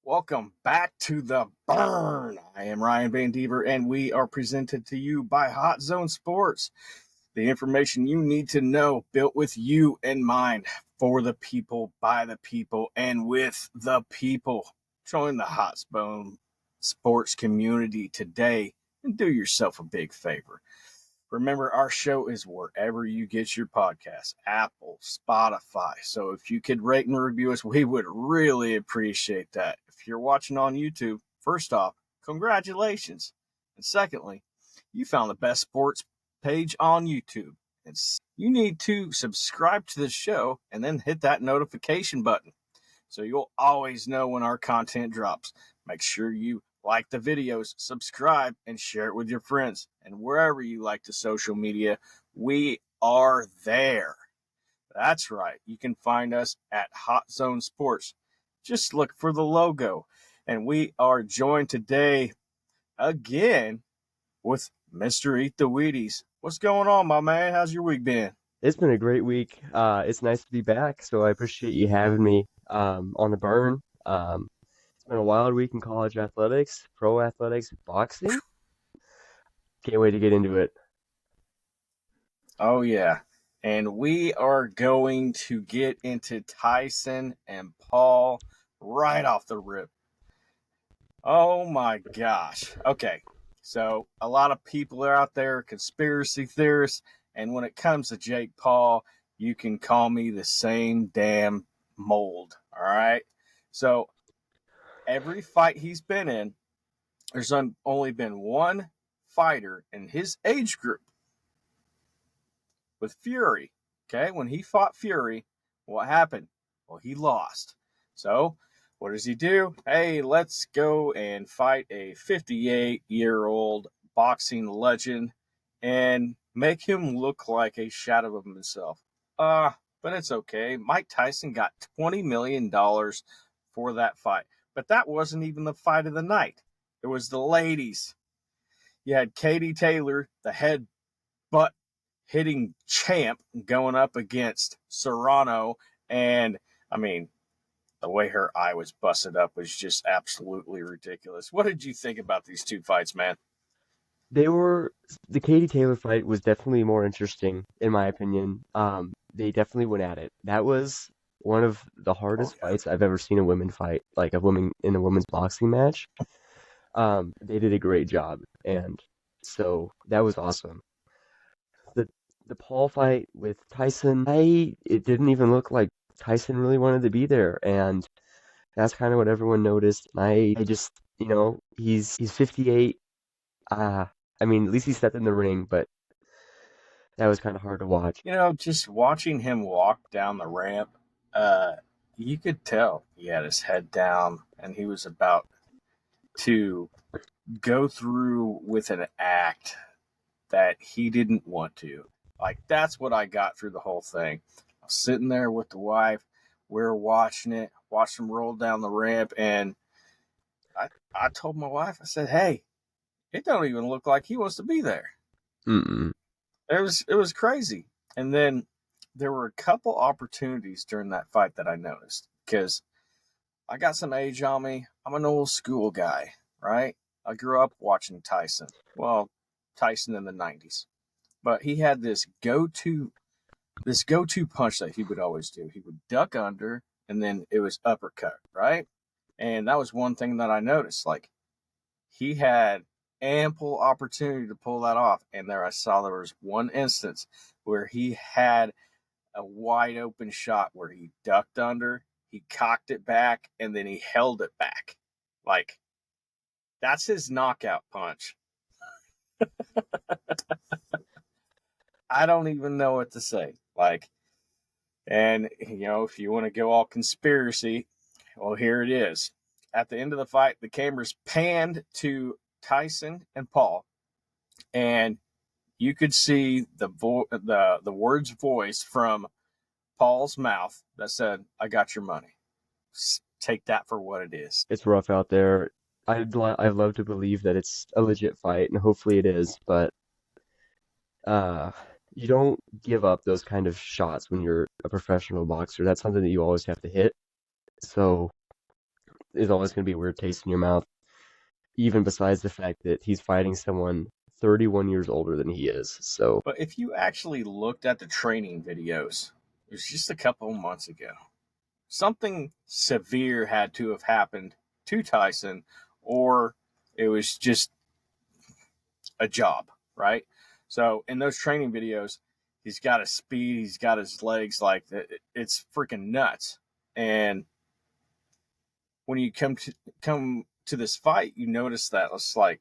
Welcome back to the Burn. I am Ryan Van Deaver, and we are presented to you by Hot Zone Sports. The information you need to know, built with you in mind, for the people, by the people, and with the people. Join the Hot Zone Sports community today and do yourself a big favor. Remember, our show is wherever you get your podcasts, Apple, Spotify. So if you could rate and review us, we would really appreciate that. If you're watching on YouTube, first off, congratulations. And secondly, you found the best sports page on YouTube. You need to subscribe to the show and then hit that notification button so you'll always know when our content drops. Make sure you like the videos, subscribe, and share it with your friends. And wherever you like the social media, we are there. That's right. You can find us at Hot Zone Sports. Just look for the logo. And we are joined today again with Mr. EatDaWheaties. What's going on, my man? How's your week been? It's been a great week. It's nice to be back, so I appreciate you having me on the Burn. It's been a wild week in college athletics, pro athletics, boxing. Can't wait to get into it. Oh, yeah. And we are going to get into Tyson and Paul right off the rip. Oh, my gosh. Okay. So a lot of people are out there, conspiracy theorists. And when it comes to Jake Paul, you can call me the same damn mold. All right. So every fight he's been in, there's only been one fighter in his age group with Fury. Okay. When he fought Fury, what happened? Well, he lost. So what does he do? Hey, let's go and fight a 58-year-old boxing legend and make him look like a shadow of himself. But it's okay. Mike Tyson got $20 million for that fight. But that wasn't even the fight of the night. It was the ladies. You had Katie Taylor, the head butt hitting champ, going up against Serrano. And, I mean, the way her eye was busted up was just absolutely ridiculous. What did you think about these two fights, man? The Katie Taylor fight was definitely more interesting, in my opinion. They definitely went at it. That was one of the hardest fights I've ever seen a women fight, like a woman in a women's boxing match. They did a great job, and so that was awesome. The Paul fight with Tyson, it didn't even look like Tyson really wanted to be there, and that's kind of what everyone noticed. I just, he's 58. I mean, at least he stepped in the ring, but that was kind of hard to watch. Just watching him walk down the ramp, you could tell he had his head down and he was about to go through with an act that he didn't want to. Like, that's what I got through the whole thing. I was sitting there with the wife. We were watching him roll down the ramp, and I told my wife, I said, hey, it don't even look like he wants to be there. Mm-mm. It was crazy. And then there were a couple opportunities during that fight that I noticed because I got some age on me. I'm an old school guy, right? I grew up watching Tyson. Well, Tyson in the 90s. But he had this go-to punch that he would always do. He would duck under, and then it was uppercut, right? And that was one thing that I noticed. Like, he had ample opportunity to pull that off. And there was one instance where he had a wide open shot where he ducked under, he cocked it back, and then he held it back. Like, that's his knockout punch. I don't even know what to say. Like, and, if you want to go all conspiracy, well, here it is. At the end of the fight, the cameras panned to Tyson and Paul, and you could see the words voiced from Paul's mouth that said, I got your money. Take that for what it is. It's rough out there. I'd love to believe that it's a legit fight, and hopefully it is, but you don't give up those kind of shots when you're a professional boxer. That's something that you always have to hit. So is always going to be a weird taste in your mouth, even besides the fact that he's fighting someone 31 years older than he is. So, But if you actually looked at the training videos, it was just a couple of months ago. Something severe had to have happened to Tyson, or it was just a job, right? So in those training videos, he's got his speed, he's got his legs, like it's freaking nuts. And when you come to this fight, you notice that it's like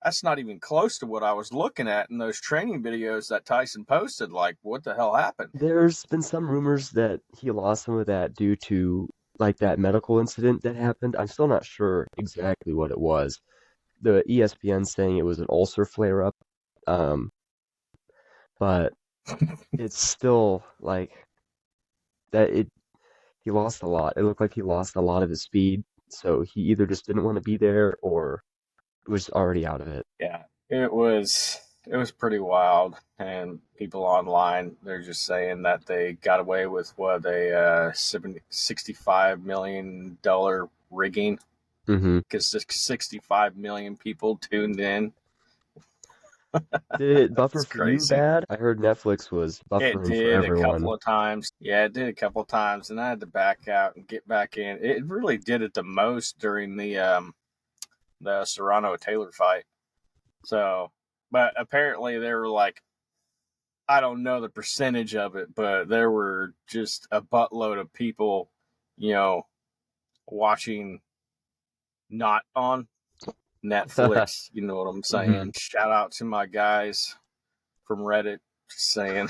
that's not even close to what I was looking at in those training videos that Tyson posted. Like, what the hell happened? there's been some rumors that he lost some of that due to like that medical incident that happened. I'm still not sure exactly what it was. The ESPN saying it was an ulcer flare up. Um, but it's still like that he lost a lot. It looked like he lost a lot of his speed, so he either just didn't want to be there or was already out of it. Yeah, it was pretty wild, and people online they're just saying that they got away with what a $65 million rigging Mm-hmm. because 65 million people tuned in. Did it buffer It's for you crazy. bad? I heard Netflix was It buffering for did a couple everyone. of times. Yeah, it did a couple of times, and I had to back out and get back in. It really did it the most during the Serrano Taylor fight. So, but apparently they were like, I don't know the percentage of it, but there were just a buttload of people, you know, watching not on Netflix. You know what I'm Hmm. saying? Shout out to my guys from Reddit. Just saying.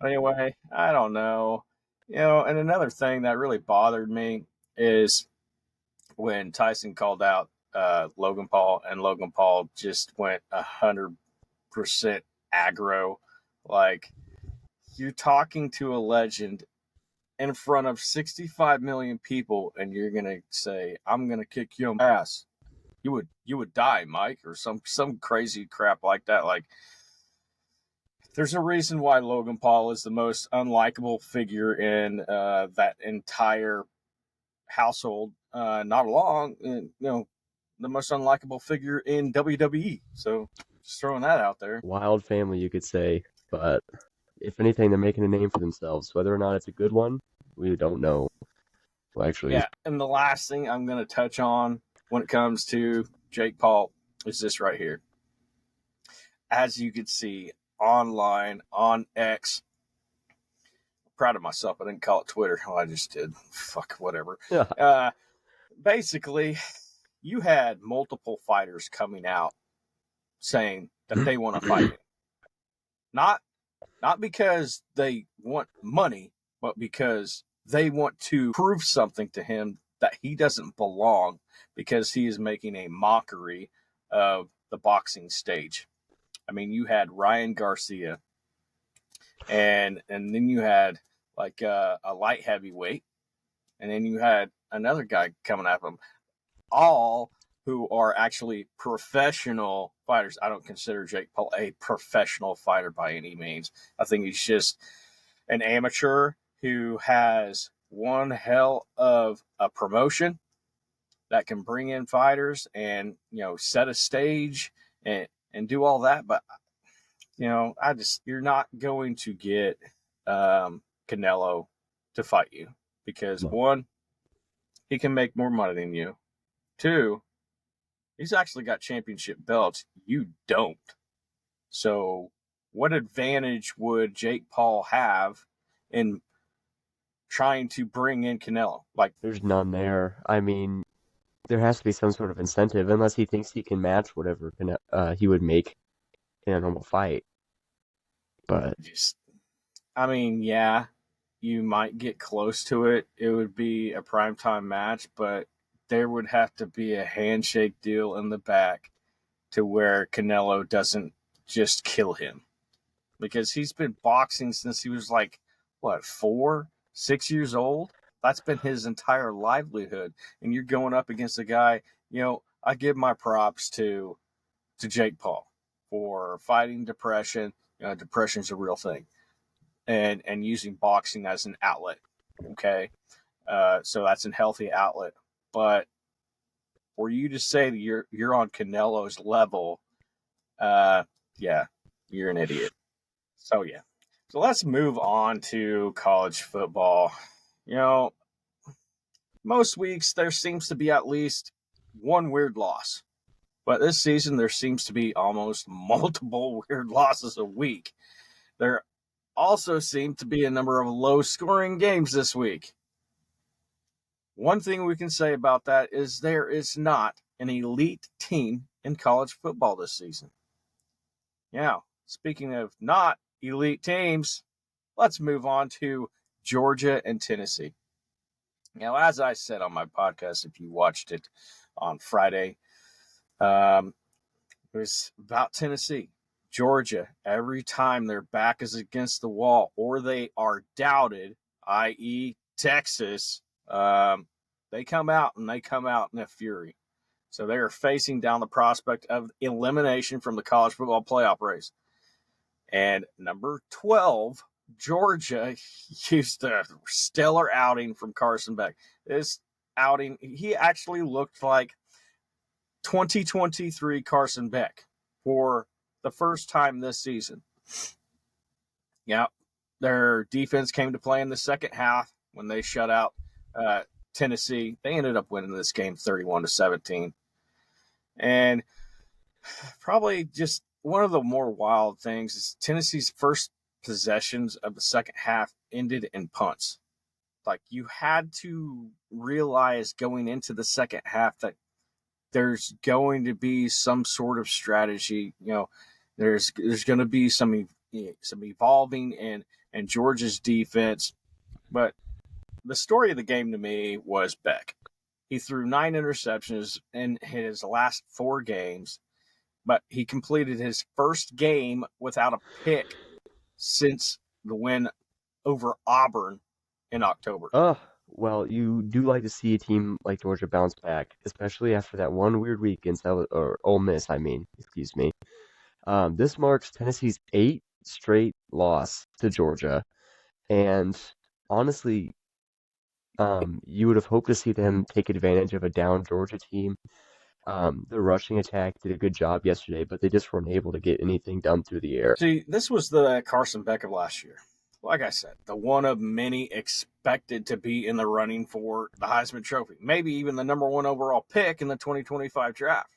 Anyway, I don't know. And another thing that really bothered me is when Tyson called out Logan Paul, and Logan Paul just went 100% aggro. Like, you're talking to a legend in front of 65 million people, and you're gonna say, "I'm gonna kick your ass." You would die, Mike, or some crazy crap like that. Like, there's a reason why Logan Paul is the most unlikable figure in that entire household. Not along, the most unlikable figure in WWE. So just throwing that out there. Wild family, you could say, but if anything, they're making a name for themselves. Whether or not it's a good one, we don't know. Well, actually, Yeah, and the last thing I'm going to touch on when it comes to Jake Paul is this right here. As you can see online on X, I'm proud of myself. I didn't call it Twitter. Oh, I just did. Fuck, whatever. yeah. Uh, Basically, you had multiple fighters coming out saying that they want to fight him. Not not because they want money, but because they want to prove something to him that he doesn't belong because he is making a mockery of the boxing stage. I mean, you had Ryan Garcia, and then you had like a light heavyweight, and then you had another guy coming at him, all who are actually professional fighters. I don't consider Jake Paul a professional fighter by any means. I think he's just an amateur who has one hell of a promotion that can bring in fighters and set a stage and do all that. But I just you're not going to get Canelo to fight you because No. one, he can make more money than you. Two, he's actually got championship belts. You don't. So, what advantage would Jake Paul have in trying to bring in Canelo? Like, There's none there. I mean, there has to be some sort of incentive, unless he thinks he can match whatever he would make in a normal fight. But just, I mean, yeah, you might get close to it. It would be a primetime match, but there would have to be a handshake deal in the back to where Canelo doesn't just kill him. Because he's been boxing since he was like, what, 4, 6 years old? That's been his entire livelihood. And you're going up against a guy, I give my props to Jake Paul for fighting depression. Depression's a real thing. And using boxing as an outlet. Okay. So that's a healthy outlet. But for you to say that you're on Canelo's level, yeah, you're an idiot. So yeah. So let's move on to college football. You know, most weeks there seems to be at least one weird loss. But this season there seems to be almost multiple weird losses a week. There also seem to be a number of low-scoring games this week. One thing we can say about that is there is not an elite team in college football this season. Now, speaking of not elite teams, let's move on to Georgia and Tennessee. Now, as I said on my podcast, if you watched it on Friday, it was about Tennessee. Georgia, every time their back is against the wall or they are doubted, i.e., Texas, they come out in a fury. So they are facing down the prospect of elimination from the college football playoff race. And number 12, Georgia, used a stellar outing from Carson Beck. This outing, he actually looked like 2023 Carson Beck for the first time this season. Yeah, their defense came to play in the second half when they shut out Tennessee. They ended up winning this game 31-17. And probably just one of the more wild things is Tennessee's first possessions of the second half ended in punts. Like, you had to realize going into the second half that there's going to be some sort of strategy. There's going to be some evolving in Georgia's defense. But the story of the game to me was Beck. He threw 9 interceptions in his last 4 games, but he completed his first game without a pick since the win over Auburn in October. Well, you do like to see a team like Georgia bounce back, especially after that one weird week against Ole Miss, excuse me. This marks Tennessee's 8th straight loss to Georgia, and honestly, you would have hoped to see them take advantage of a down Georgia team. The rushing attack did a good job yesterday, but they just weren't able to get anything done through the air. See, this was the Carson Beck of last year. Like I said, the one of many expected to be in the running for the Heisman Trophy, maybe even the number 1 overall pick in the 2025 draft.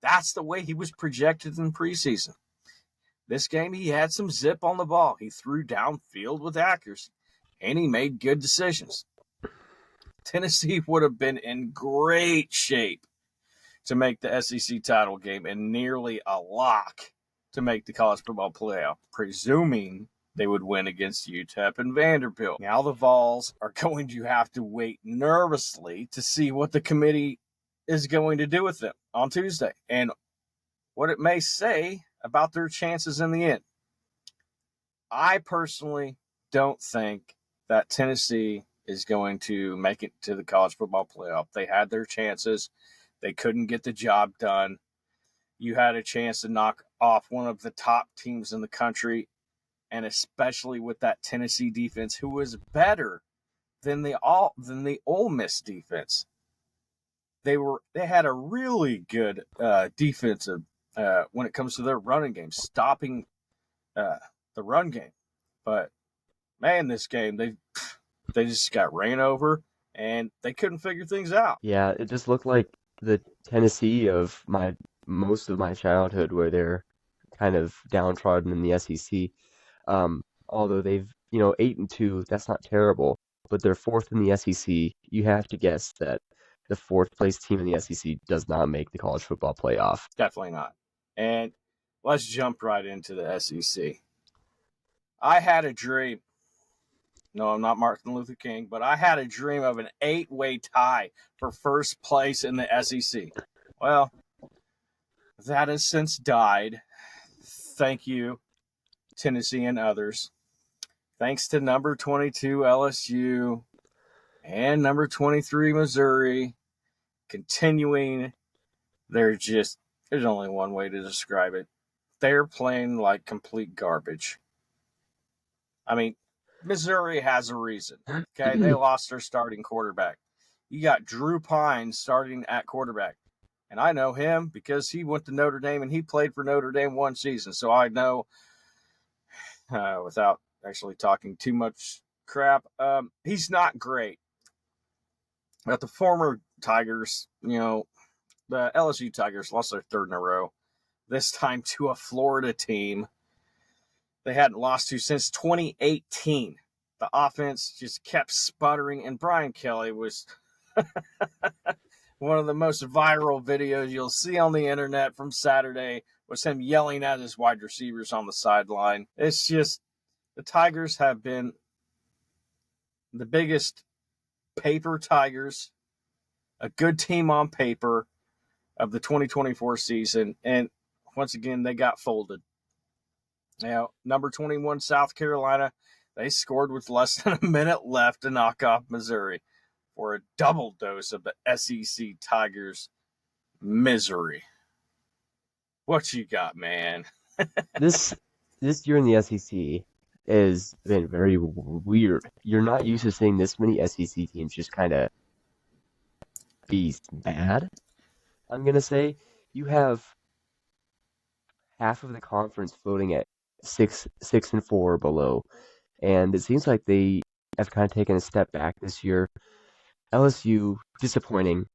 That's the way he was projected in preseason. This game, he had some zip on the ball. He threw downfield with accuracy, and he made good decisions. Tennessee would have been in great shape to make the SEC title game and nearly a lock to make the college football playoff, presuming they would win against UTEP and Vanderbilt. Now the Vols are going to have to wait nervously to see what the committee is going to do with them on Tuesday and what it may say about their chances in the end. I personally don't think that Tennessee is going to make it to the college football playoff. They had their chances. They couldn't get the job done. You had a chance to knock off one of the top teams in the country, and especially with that Tennessee defense, who was better than the Ole Miss defense. They had a really good defensive when it comes to their running game, stopping the run game. But man, this game they just got ran over and they couldn't figure things out. Yeah, it just looked like the Tennessee of most of my childhood, where they're kind of downtrodden in the SEC. Although they've, 8-2, that's not terrible, but they're 4th in the SEC. You have to guess that the 4th place team in the SEC does not make the college football playoff. Definitely not. And let's jump right into the SEC. I had a dream. No, I'm not Martin Luther King, but I had a dream of an 8-way tie for first place in the SEC. Well, that has since died. Thank you, Tennessee and others. Thanks to number 22 LSU and number 23 Missouri continuing, there's only one way to describe it. They're playing like complete garbage. I mean, Missouri has a reason. Okay, they lost their starting quarterback. You got Drew Pine starting at quarterback. And I know him because he went to Notre Dame and he played for Notre Dame one season. So I know, without actually talking too much crap, he's not great. But the former Tigers, the LSU Tigers lost their third in a row, this time to a Florida team they hadn't lost to since 2018. The offense just kept sputtering, and Brian Kelly was one of the most viral videos you'll see on the internet from Saturday was him yelling at his wide receivers on the sideline. It's just the Tigers have been the biggest paper Tigers, a good team on paper of the 2024 season, and once again they got folded. Number 21 South Carolina, they scored with less than a minute left to knock off Missouri for a double dose of the SEC Tigers misery. What you got, man? This year in the SEC has been very weird. You're not used to seeing this many SEC teams just kind of be bad. I'm gonna say you have half of the conference floating at 6-4 or below, and it seems like they have kind of taken a step back this year. LSU disappointing.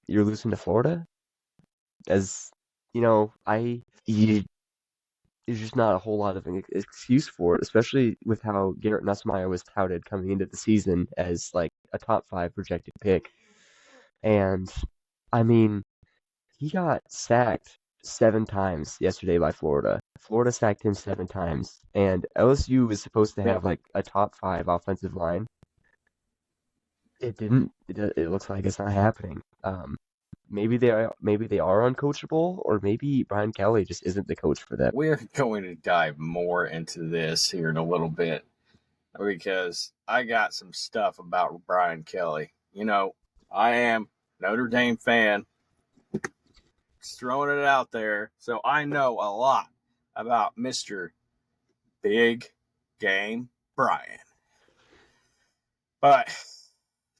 You're losing to Florida, as there's just not a whole lot of an excuse for it, especially with how Garrett Nussmeier was touted coming into the season as like a top 5 projected pick. And I mean, he got sacked 7 times yesterday by Florida. Florida sacked him 7 times, and LSU was supposed to have like a top 5 offensive line. It didn't. It looks like it's not happening. Maybe they are uncoachable, or maybe Brian Kelly just isn't the coach for that. We're going to dive more into this here in a little bit because I got some stuff about Brian Kelly. I am Notre Dame fan. Just throwing it out there. So I know a lot about Mr. Big Game Brian. But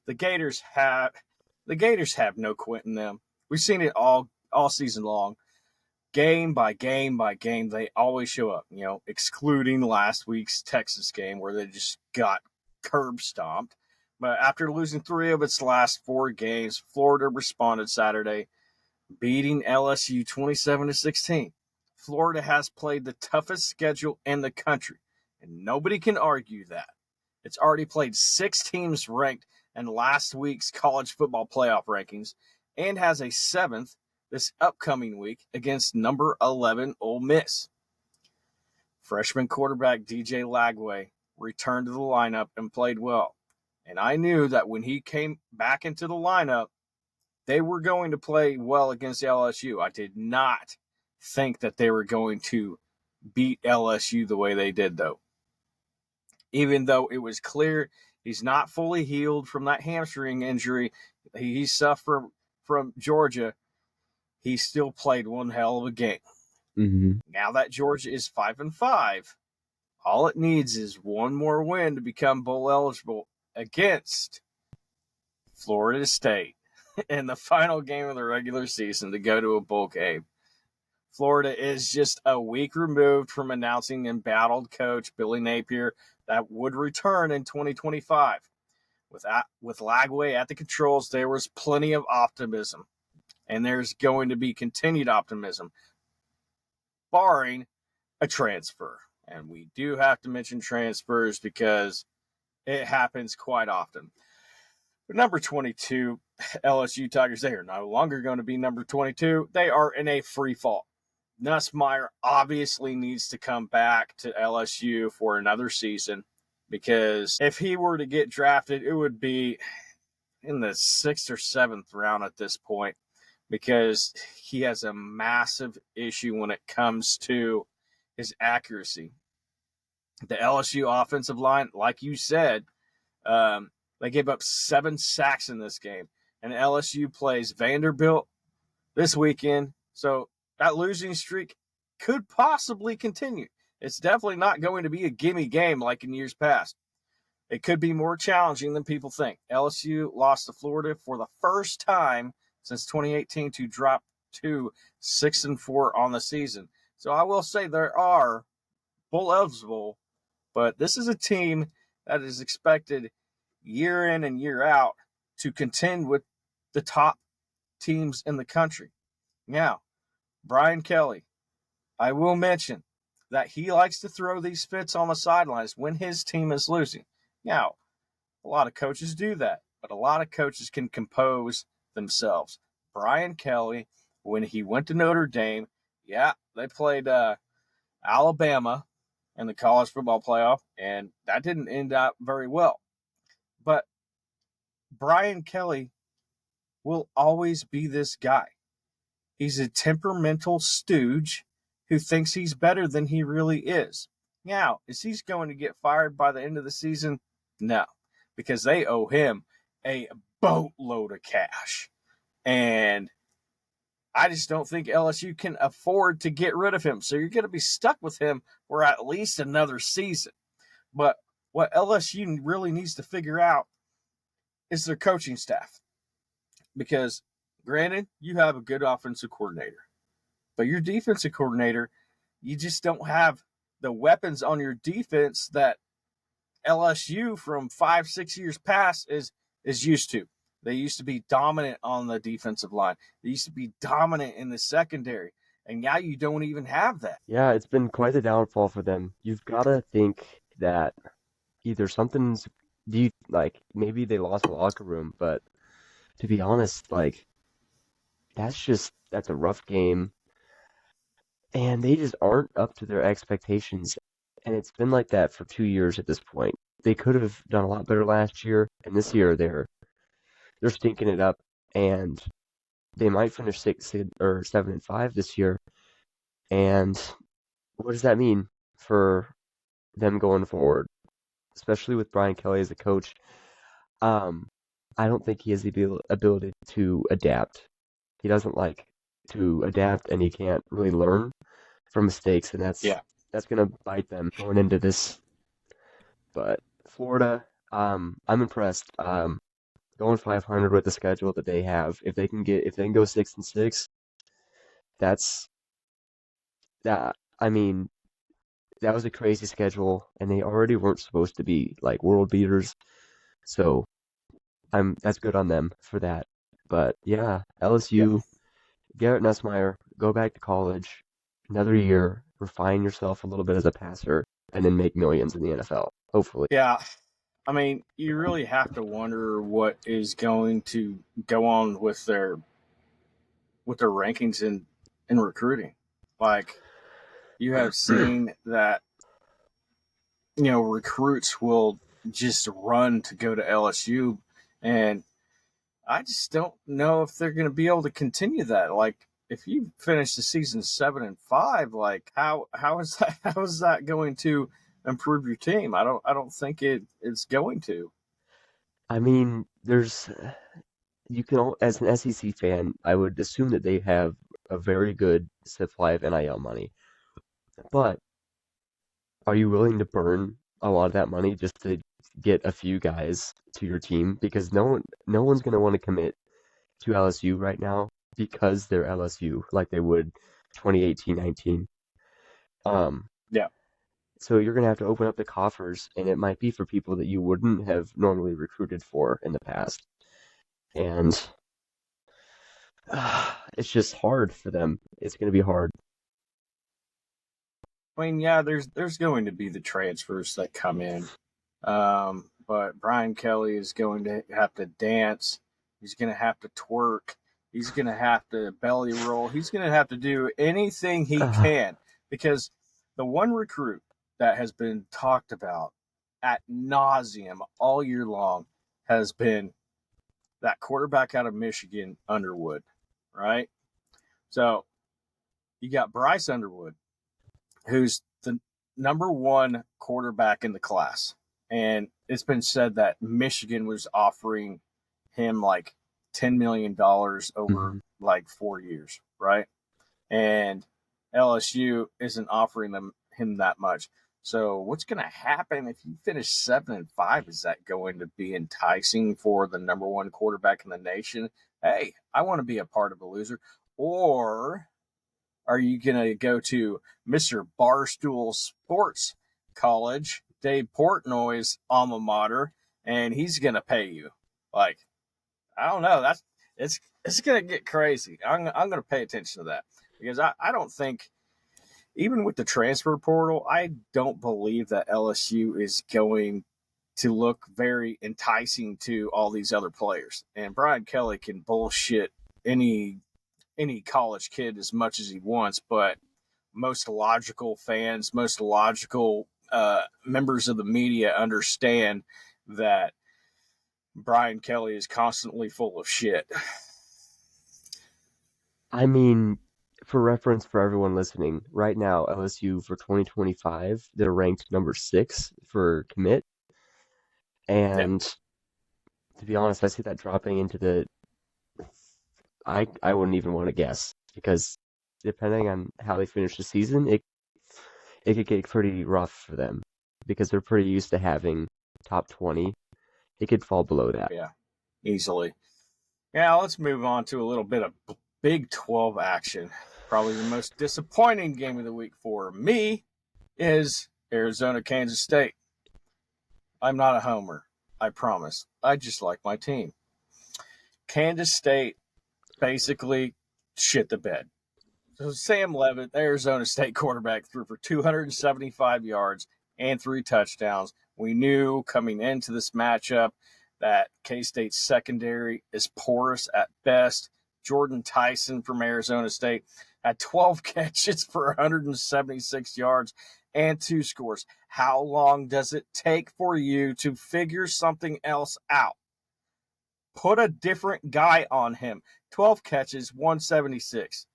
the Gators have no quit in them. We've seen it all season long. Game by game by game, they always show up, excluding last week's Texas game where they just got curb stomped. But after losing 3 of its last 4 games, Florida responded Saturday, beating LSU 27-16. Florida has played the toughest schedule in the country, and nobody can argue that. It's already played 6 teams ranked in last week's college football playoff rankings and has a 7th this upcoming week against number 11 Ole Miss. Freshman quarterback DJ Lagway returned to the lineup and played well. And I knew that when he came back into the lineup, they were going to play well against LSU. I did not think that they were going to beat LSU the way they did, though. Even though it was clear he's not fully healed from that hamstring injury he suffered from Georgia, he still played one hell of a game. Mm-hmm. Now that Georgia is 5-5, all it needs is one more win to become bowl eligible against Florida State in the final game of the regular season to go to a bowl game. Florida is just a week removed from announcing embattled coach Billy Napier that would return in 2025. With Lagway at the controls, there was plenty of optimism. And there's going to be continued optimism, barring a transfer. And we do have to mention transfers because it happens quite often. But number 22, LSU Tigers, they are no longer going to be number 22. They are in a free fall. Nussmeier obviously needs to come back to LSU for another season because if he were to get drafted, it would be in the 6th or 7th round at this point, because he has a massive issue when it comes to his accuracy. The LSU offensive line, like you said, they gave up 7 sacks in this game. And LSU plays Vanderbilt this weekend. So that losing streak could possibly continue. It's definitely not going to be a gimme game like in years past. it could be more challenging than people think. LSU lost to Florida for the first time since 2018 to drop to 6-4 on the season. So I will say there are bowl eligible, but this is a team that is expected year in and year out to contend with the top teams in the country. Now, Brian Kelly, I will mention that he likes to throw these fits on the sidelines when his team is losing. Now, a lot of coaches do that, but a lot of coaches can compose themselves. Brian Kelly, when he went to Notre Dame, yeah, they played Alabama in the college football playoff, and that didn't end up very well. But Brian Kelly will always be this guy. He's a temperamental stooge who thinks he's better than he really is. Now, is he going to get fired by the end of the season? No, because they owe him a boatload of cash. And I just don't think LSU can afford to get rid of him. So you're going to be stuck with him for at least another season. But what LSU really needs to figure out is their coaching staff. Because, granted, you have a good offensive coordinator. But your defensive coordinator, you just don't have the weapons on your defense that LSU from 5-6 years past is used to. They used to be dominant on the defensive line. They used to be dominant in the secondary. And now you don't even have that. Yeah, it's been quite a downfall for them. You've got to think that either something's deep, like maybe they lost the locker room, but to be honest, like that's a rough game, and they just aren't up to their expectations. And it's been like that for 2 years at this point. They could have done a lot better last year, and this year they're stinking it up, and they might finish 7-5 this year. And what does that mean for them going forward, especially with Brian Kelly as a coach? I don't think he has the ability to adapt. He doesn't like to adapt, and he can't really learn from mistakes, and that's gonna bite them going into this. But Florida, I'm impressed. Going 500 with the schedule that they have, if they can go 6-6, that's that. I mean, that was a crazy schedule, and they already weren't supposed to be like world beaters, so that's good on them for that. But yeah, LSU, Garrett Nussmeier, go back to college, another year, refine yourself a little bit as a passer, and then make millions in the NFL, hopefully. Yeah. I mean, you really have to wonder what is going to go on with their rankings in recruiting. Like, you have seen that, recruits will just run to go to LSU, and I just don't know if they're going to be able to continue that. Like, if you finish the season 7-5, like how is that going to improve your team? I don't think it's going to. I mean, you can, as an SEC fan, I would assume that they have a very good supply of NIL money. But are you willing to burn a lot of that money just to get a few guys to your team? Because no one's going to want to commit to LSU right now because they're LSU like they would 2018-19. Yeah. So you're going to have to open up the coffers, and it might be for people that you wouldn't have normally recruited for in the past. And it's just hard for them. It's going to be hard. I mean, yeah, there's going to be the transfers that come in. But Brian Kelly is going to have to dance. He's going to have to twerk. He's going to have to belly roll. He's going to have to do anything he can, because the one recruit that has been talked about ad nauseum all year long has been that quarterback out of Michigan, Underwood, right? So you got Bryce Underwood, who's the number one quarterback in the class. And it's been said that Michigan was offering him like $10 million over like 4 years, right? And LSU isn't offering him that much. So what's going to happen if you finish 7-5? Is that going to be enticing for the number one quarterback in the nation? Hey, I want to be a part of a loser. Or are you going to go to Mr. Barstool Sports College, Dave Portnoy's alma mater, and he's going to pay you? Like, I don't know. It's going to get crazy. I'm going to pay attention to that because I don't think, even with the transfer portal, I don't believe that LSU is going to look very enticing to all these other players. And Brian Kelly can bullshit any college kid as much as he wants, but most logical fans, most logical members of the media understand that Brian Kelly is constantly full of shit. I mean, for reference for everyone listening, right now LSU for 2025, they're ranked number 6 for commit, Yep. and to be honest, I see that dropping into the I wouldn't even want to guess because depending on how they finish the season, it could get pretty rough for them because they're pretty used to having top 20. It could fall below that. Yeah, easily. Yeah, let's move on to a little bit of Big 12 action. Probably the most disappointing game of the week for me is Arizona, Kansas State. I'm not a homer, I promise. I just like my team. Kansas State basically shit the bed. So Sam Levitt, the Arizona State quarterback, threw for 275 yards and 3 touchdowns. We knew coming into this matchup that K-State's secondary is porous at best. Jordan Tyson from Arizona State had 12 catches for 176 yards and 2 scores. How long does it take for you to figure something else out? Put a different guy on him. 12 catches, 176.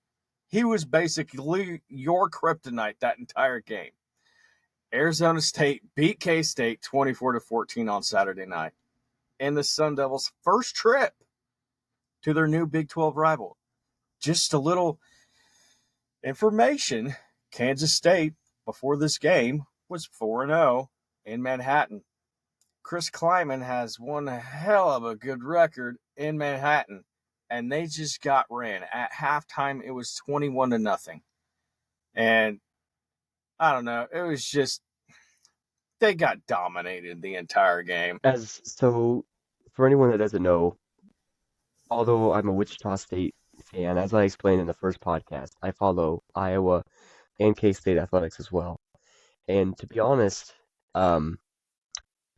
He was basically your kryptonite that entire game. Arizona State beat K-State 24-14 on Saturday night in the Sun Devils' first trip to their new Big 12 rival. Just a little information, Kansas State, before this game, was 4-0 in Manhattan. Chris Kleiman has one hell of a good record in Manhattan, and they just got ran. At halftime, it was 21-0. And I don't know, it was just, they got dominated the entire game. So, for anyone that doesn't know, although I'm a Wichita State fan, as I explained in the first podcast, I follow Iowa and K-State athletics as well. And to be honest, um,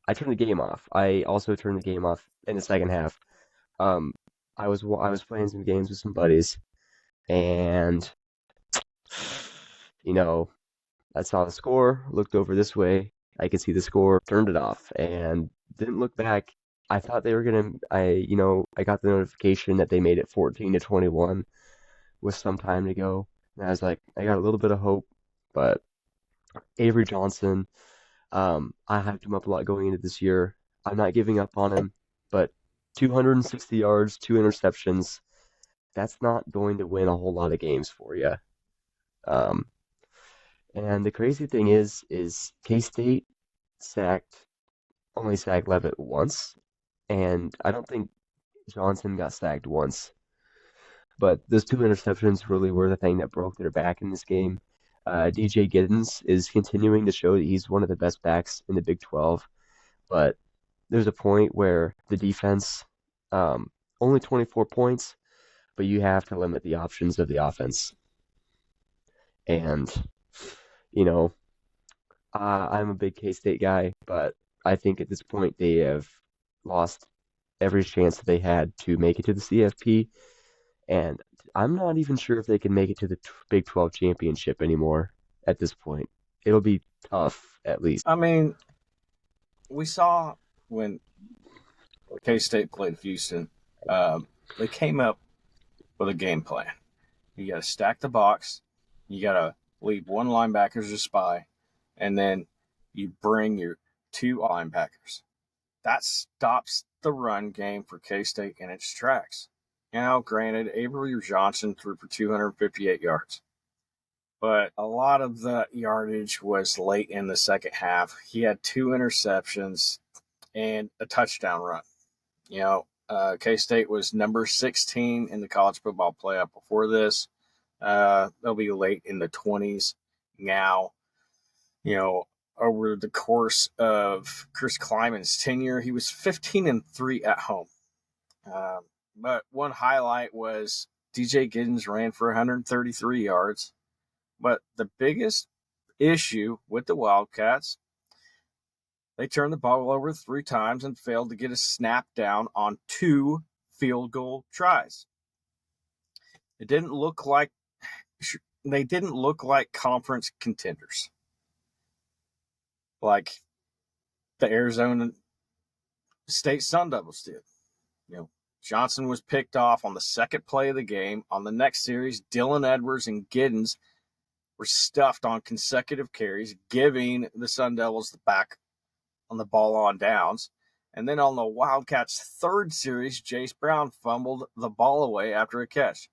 I turned the game off. I also turned the game off in the second half. Um, I was playing some games with some buddies, and you know, I saw the score, looked over this way, I could see the score, turned it off, and didn't look back. I thought they were gonna. I got the notification that they made it 14-21 with some time to go, and I was like, I got a little bit of hope, but Avery Johnson, I hyped him up a lot going into this year. I'm not giving up on him, but 260 yards, 2 interceptions, that's not going to win a whole lot of games for you. Um, and the crazy thing is K-State sacked only sacked Levitt once, and I don't think Johnson got sacked once. But those 2 interceptions really were the thing that broke their back in this game. DJ Giddens is continuing to show that he's one of the best backs in the Big 12, but there's a point where the defense, only 24 points, but you have to limit the options of the offense. And, you know, I'm a big K-State guy, but I think at this point they have lost every chance that they had to make it to the CFP, and I'm not even sure if they can make it to the Big 12 championship anymore at this point. It'll be tough, at least. I mean, we saw when K-State played Houston, they came up with a game plan. You got to stack the box. You got to leave one linebacker as a spy, and then you bring your 2 linebackers. That stops the run game for K-State in its tracks. Now, granted, Avery Johnson threw for 258 yards, but a lot of the yardage was late in the second half. He had 2 interceptions and a touchdown run. K-State was number 16 in the college football playoff before this. They'll be late in the 20s now. Over the course of Chris Kleiman's tenure, he was 15-3 at home. But one highlight was DJ Giddens ran for 133 yards. But the biggest issue with the Wildcats, they turned the ball over 3 times and failed to get a snap down on 2 field goal tries. They didn't look like conference contenders like the Arizona State Sun Devils did. Johnson was picked off on the second play of the game. On the next series, Dylan Edwards and Giddens were stuffed on consecutive carries, giving the Sun Devils the back on the ball on downs. And then on the Wildcats' third series, Jace Brown fumbled the ball away after a catch.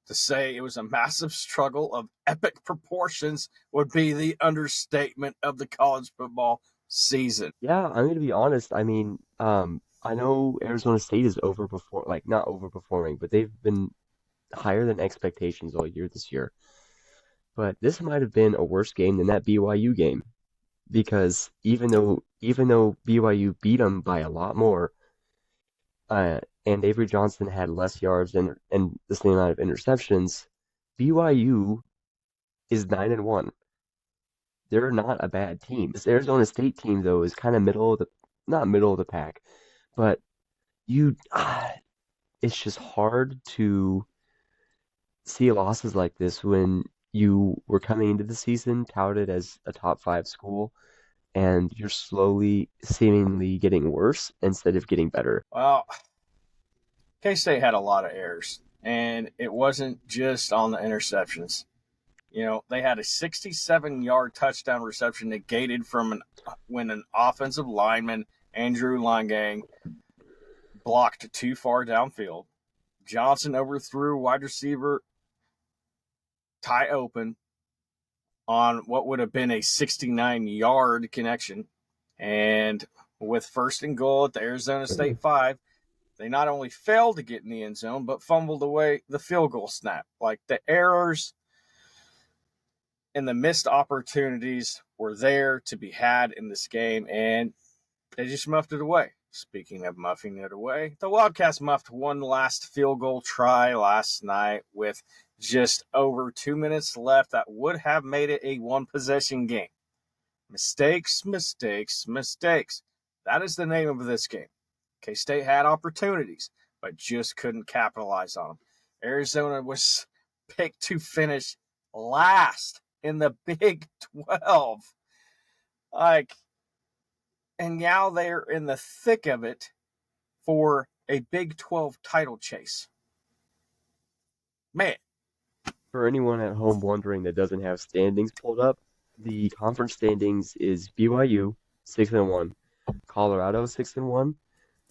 To say it was a massive struggle of epic proportions would be the understatement of the college football season. Yeah, I'm going to be honest. I mean, I know Arizona State is not overperforming, but they've been higher than expectations all year this year. But this might have been a worse game than that BYU game, because even though BYU beat them by a lot more, and Avery Johnson had less yards and the same amount of interceptions, BYU is 9-1. They're not a bad team. This Arizona State team, though, is kind of not middle of the pack, but it's just hard to see losses like this when you were coming into the season touted as a top 5 school, and you're slowly, seemingly getting worse instead of getting better. Well, K-State had a lot of errors, and it wasn't just on the interceptions. They had a 67-yard touchdown reception negated when an offensive lineman, Andrew Langang, blocked too far downfield. Johnson overthrew wide receiver Ty Open on what would have been a 69-yard connection. And with first and goal at the Arizona State 5, they not only failed to get in the end zone, but fumbled away the field goal snap. Like, the errors and the missed opportunities were there to be had in this game, and they just muffed it away. Speaking of muffing it away, the Wildcats muffed one last field goal try last night with just over 2 minutes left that would have made it a one-possession game. Mistakes, mistakes, mistakes. That is the name of this game. K-State had opportunities, but just couldn't capitalize on them. Arizona was picked to finish last in the Big 12. And now they're in the thick of it for a Big 12 title chase. Man. For anyone at home wondering that doesn't have standings pulled up, the conference standings is BYU 6-1, Colorado 6-1,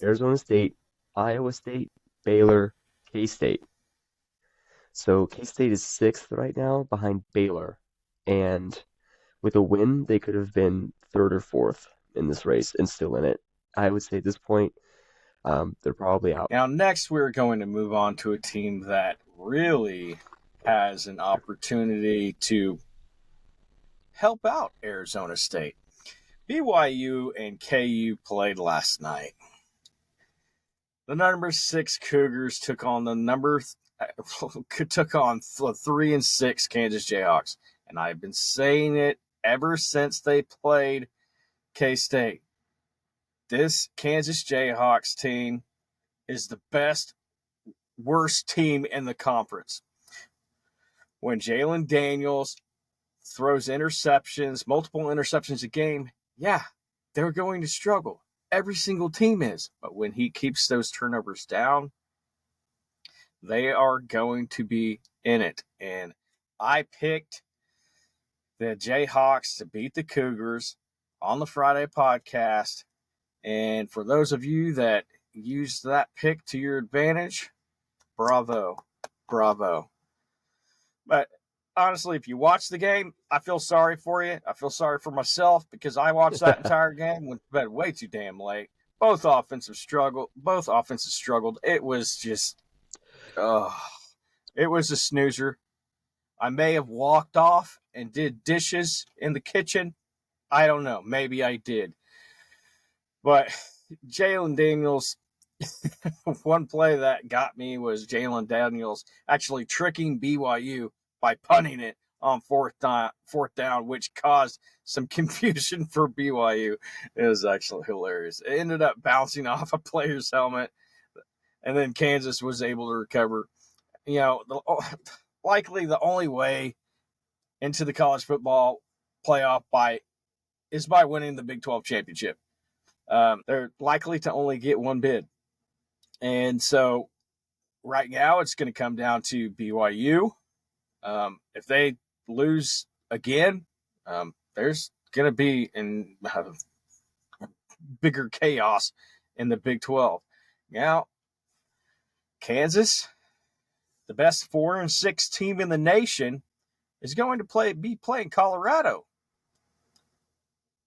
Arizona State, Iowa State, Baylor, K-State. So K-State is 6th right now behind Baylor, and with a win, they could have been 3rd or 4th in this race and still in it. I would say at this point, they're probably out. Now, next we're going to move on to a team that really has an opportunity to help out Arizona State. BYU and KU played last night. The number 6 Cougars took on the 3-6 Kansas Jayhawks, and I've been saying it ever since they played K-State. This Kansas Jayhawks team is the worst team in the conference. When Jalen Daniels throws multiple interceptions a game, yeah, they're going to struggle. Every single team is. But when he keeps those turnovers down, they are going to be in it. And I picked the Jayhawks to beat the Cougars on the Friday podcast. And for those of you that used that pick to your advantage, bravo. But honestly, if you watch the game, I feel sorry for you. I feel sorry for myself because I watched that entire game, went to bed way too damn late. Both offenses struggled. It was just, it was a snoozer. I may have walked off and did dishes in the kitchen. I don't know. Maybe I did. But Jalen Daniels, one play that got me was Jalen Daniels actually tricking BYU by punting it on fourth down, which caused some confusion for BYU. It was actually hilarious. It ended up bouncing off a player's helmet, and then Kansas was able to recover. Likely the only way into the college football playoff is by winning the Big 12 championship. They're likely to only get one bid. And so right now it's going to come down to BYU. If they lose again, there's going to be bigger chaos in the Big 12. Now, Kansas, the best 4-6 team in the nation, is going to be playing Colorado.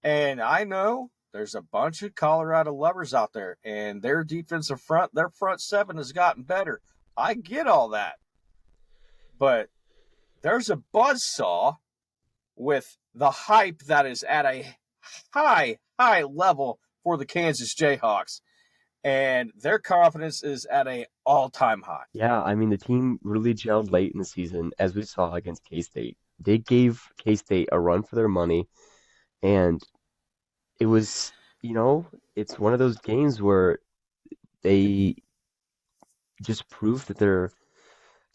And I know there's a bunch of Colorado lovers out there, and their defensive front, their front seven has gotten better. I get all that. But there's a buzzsaw with the hype that is at a high level for the Kansas Jayhawks. And their confidence is at an all-time high. Yeah, I mean, the team really gelled late in the season, as we saw against K-State. They gave K-State a run for their money, and it was, it's one of those games where they just proved that they're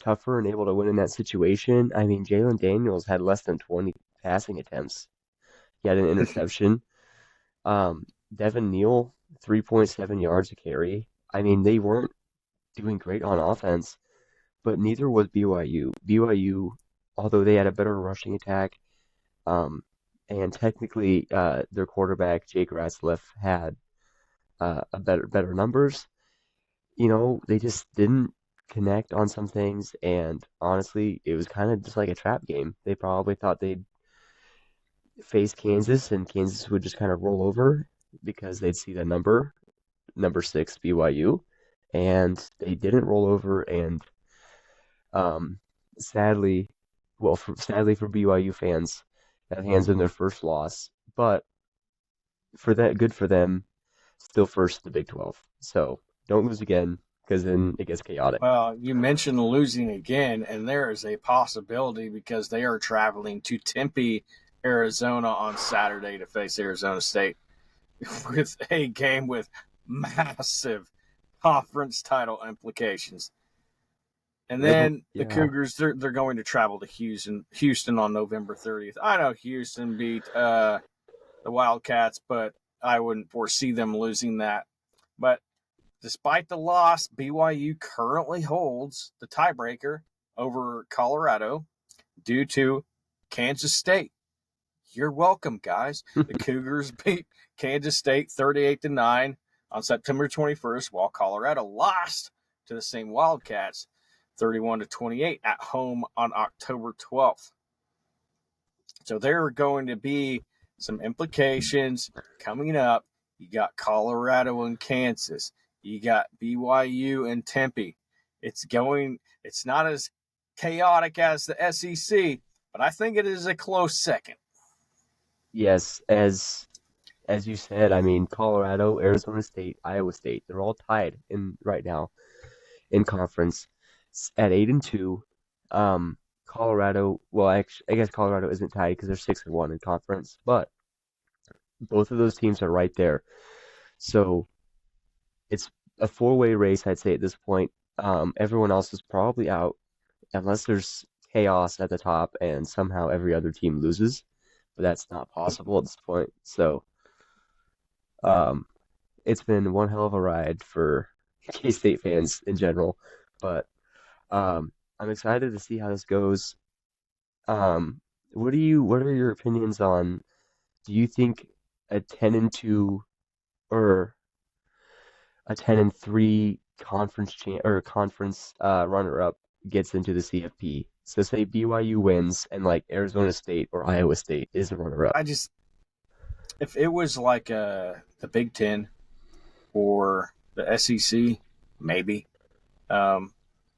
tougher and able to win in that situation. I mean, Jalen Daniels had less than 20 passing attempts. He had an interception. Devin Neal, 3.7 yards a carry. I mean, they weren't doing great on offense, but neither was BYU. BYU, although they had a better rushing attack, and technically their quarterback, Jake Ratzlaff, had a better numbers. They just didn't connect on some things, and honestly, it was kind of just like a trap game. They probably thought they'd face Kansas, and Kansas would just kind of roll over because they'd see the number 6 BYU, and they didn't roll over, and sadly for BYU fans, that hands in their first loss, but good for them, still first in the Big 12. So don't lose again, because then it gets chaotic. Well, you mentioned losing again, and there is a possibility because they are traveling to Tempe, Arizona on Saturday to face Arizona State with a game with massive conference title implications. And then the Cougars, they're going to travel to Houston on November 30th. I know Houston beat the Wildcats, but I wouldn't foresee them losing that. But despite the loss, BYU currently holds the tiebreaker over Colorado due to Kansas State. You're welcome, guys. The Cougars beat Kansas State 38-9 on September 21st, while Colorado lost to the same Wildcats 31-28 at home on October 12th. So there are going to be some implications coming up. You got Colorado and Kansas. You got BYU and Tempe. It's not as chaotic as the SEC, but I think it is a close second. Yes, as you said, I mean, Colorado, Arizona State, Iowa State, they're all tied right now in conference at 8-2. Colorado, well, I guess Colorado isn't tied because they're 6-1 in conference, but both of those teams are right there. So it's a four-way race, I'd say, at this point. Everyone else is probably out unless there's chaos at the top and somehow every other team loses, but that's not possible at this point. So it's been one hell of a ride for K-State fans in general, but I'm excited to see how this goes. What are your opinions on, do you think a 10-2 or a 10-3 conference runner-up gets into the CFP So say BYU wins and like Arizona State or Iowa State is the runner-up. I just, if it was like the Big Ten or the SEC, maybe. Um,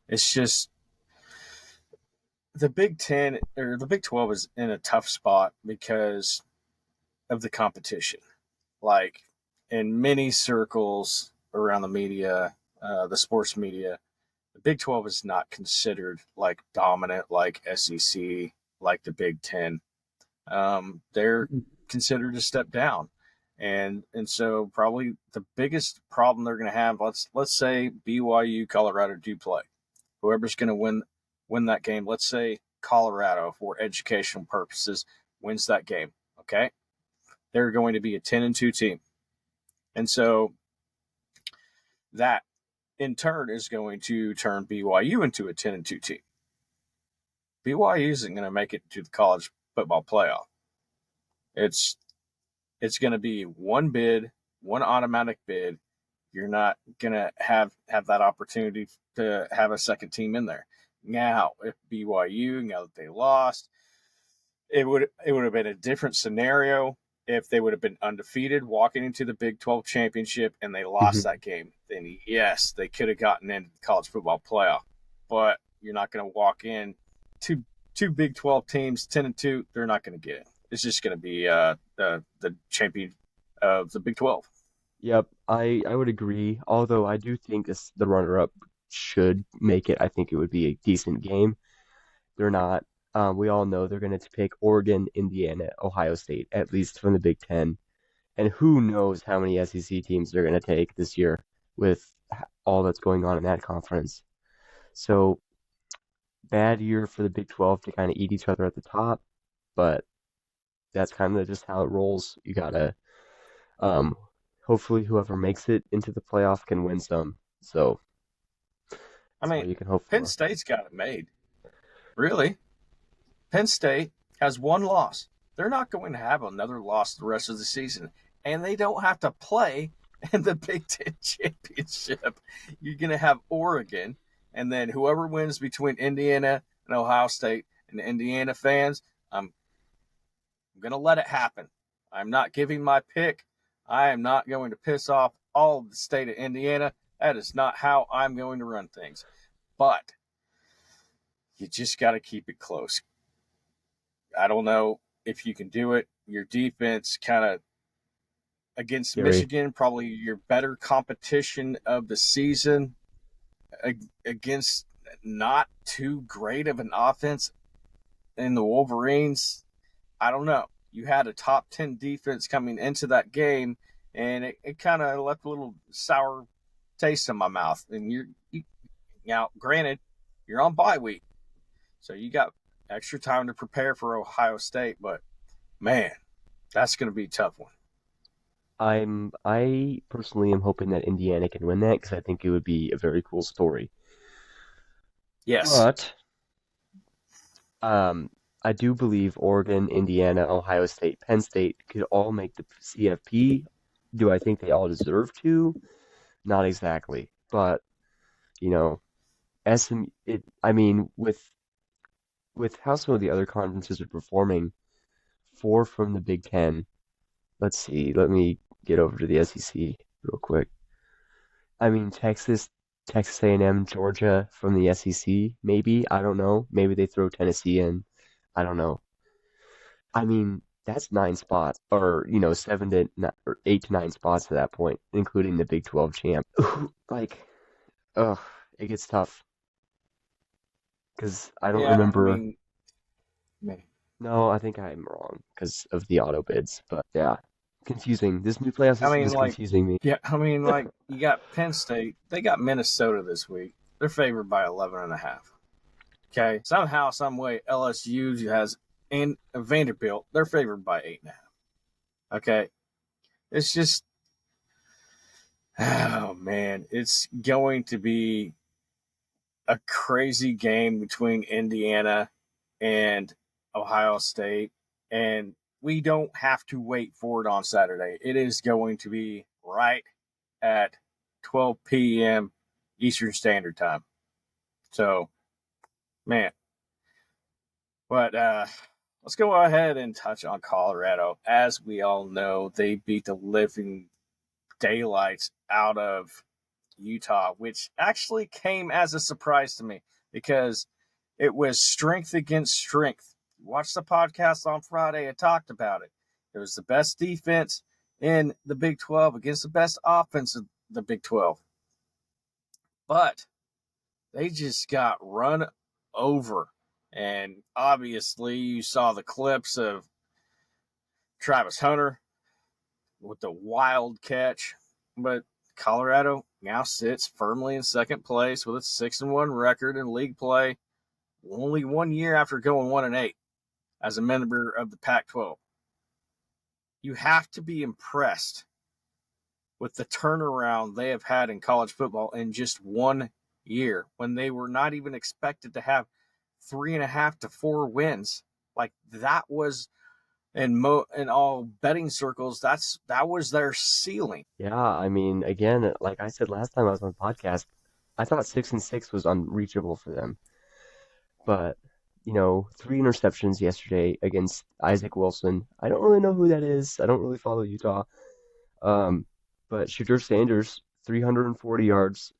it's just the Big Ten or the Big 12 is in a tough spot because of the competition. Like in many circles around the media, the sports media, the Big 12 is not considered like dominant like SEC, like the Big Ten. They're considered a step down. And so probably the biggest problem they're going to have, let's say BYU, Colorado do play. Whoever's going to win that game, let's say Colorado for educational purposes wins that game, okay? They're going to be a 10-2 team. And so that in turn is going to turn BYU into a 10-2 team. BYU isn't going to make it to the college football playoff. It's going to be one bid, one automatic bid. You're not going to have that opportunity to have a second team in there. Now, if BYU, now that they lost, it would have been a different scenario if they would have been undefeated walking into the Big 12 championship and they lost that game. Then yes, they could have gotten into the college football playoff. But you're not going to walk in two Big 12 teams 10-2. They're not going to get it. It's just going to be the champion of the Big 12. Yep, I would agree. Although I do think the runner-up should make it. I think it would be a decent game. They're not. We all know they're going to pick Oregon, Indiana, Ohio State, at least from the Big Ten. And who knows how many SEC teams they're going to take this year with all that's going on in that conference. So bad year for the Big 12 to kind of eat each other at the top, but that's kind of just how it rolls. You gotta, um, hopefully whoever makes it into the playoff can win some. So I that's all mean, you can hope Penn for. State's got it made. Really? Penn State has one loss. They're not going to have another loss the rest of the season. And they don't have to play in the Big Ten championship. You're going to have Oregon, and then whoever wins between Indiana and Ohio State and the Indiana fans, I'm going to let it happen. I'm not giving my pick. I am not going to piss off all of the state of Indiana. That is not how I'm going to run things. But you just got to keep it close. I don't know if you can do it. Your defense kind of against Gary. Michigan, probably your better competition of the season against not too great of an offense in the Wolverines. I don't know. You had a top 10 defense coming into that game, and it kind of left a little sour taste in my mouth. And now, granted, you're on bye week, so you got extra time to prepare for Ohio State, but man, that's going to be a tough one. I personally am hoping that Indiana can win that because I think it would be a very cool story. Yes. But um, I do believe Oregon, Indiana, Ohio State, Penn State could all make the CFP. Do I think they all deserve to? Not exactly, but you know, SM it. I mean, with how some of the other conferences are performing, four from the Big Ten. Let's see. Let me get over to the SEC real quick. I mean, Texas A&M, Georgia from the SEC, maybe. I don't know. Maybe they throw Tennessee in. I don't know. I mean, that's nine spots, or seven to or 8 to 9 spots at that point, including the Big 12 champ. Like, ugh, it gets tough because I don't Yeah, I remember. mean, No, I think I'm wrong because of the auto bids. But yeah, confusing. This new playoff I system mean, is like, confusing me. yeah, I mean, like, you got Penn State. They got Minnesota this week. They're favored by 11.5. Okay. Somehow, some way, LSU has and Vanderbilt. They're favored by 8.5. Okay. It's just, oh man, it's going to be a crazy game between Indiana and Ohio State, and we don't have to wait for it on Saturday. It is going to be right at 12 p.m. Eastern Standard Time. So, man, But let's go ahead and touch on Colorado. As we all know, they beat the living daylights out of Utah, which actually came as a surprise to me because it was strength against strength. Watch the podcast on Friday. I talked about it. It was the best defense in the Big 12 against the best offense in the Big 12. But they just got run over. And obviously, you saw the clips of Travis Hunter with the wild catch. But Colorado now sits firmly in second place with a 6-1 record in league play, only 1 year after going 1-8 as a member of the Pac-12. You have to be impressed with the turnaround they have had in college football in just 1 year when they were not even expected to have 3.5 to 4 wins. Like that was in all betting circles, that was their ceiling. Yeah, I mean, again, like I said last time I was on the podcast, I thought 6-6 was unreachable for them. But, 3 interceptions yesterday against Isaac Wilson. I don't really know who that is. I don't really follow Utah. Um, but Shedeur Sanders, 340 yards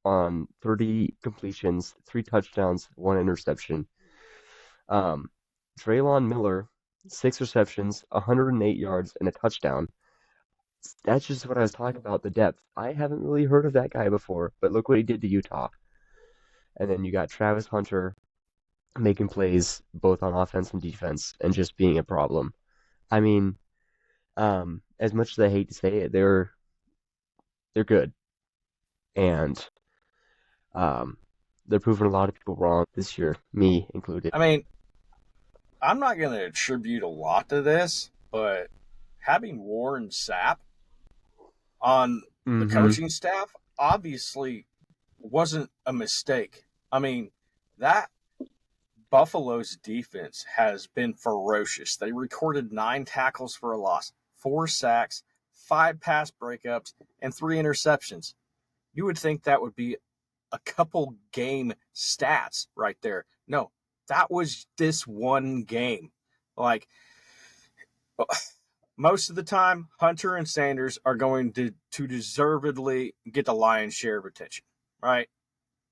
on 30 completions, 3 touchdowns, 1 interception. Traylon Miller, 6 receptions, 108 yards, and a touchdown. That's just what I was talking about, the depth. I haven't really heard of that guy before, but look what he did to Utah. And then you got Travis Hunter making plays both on offense and defense and just being a problem. I mean, as much as I hate to say it, they're good. And they're proving a lot of people wrong this year, me included. I mean, I'm not going to attribute a lot to this, but having Warren Sapp on the coaching staff obviously wasn't a mistake. I mean, that Buffalo's defense has been ferocious. They recorded 9 tackles for a loss, 4 sacks, 5 pass breakups, and 3 interceptions. You would think that would be a couple game stats right there. No, that was this one game. Like, most of the time, Hunter and Sanders are going to deservedly get the lion's share of attention, right?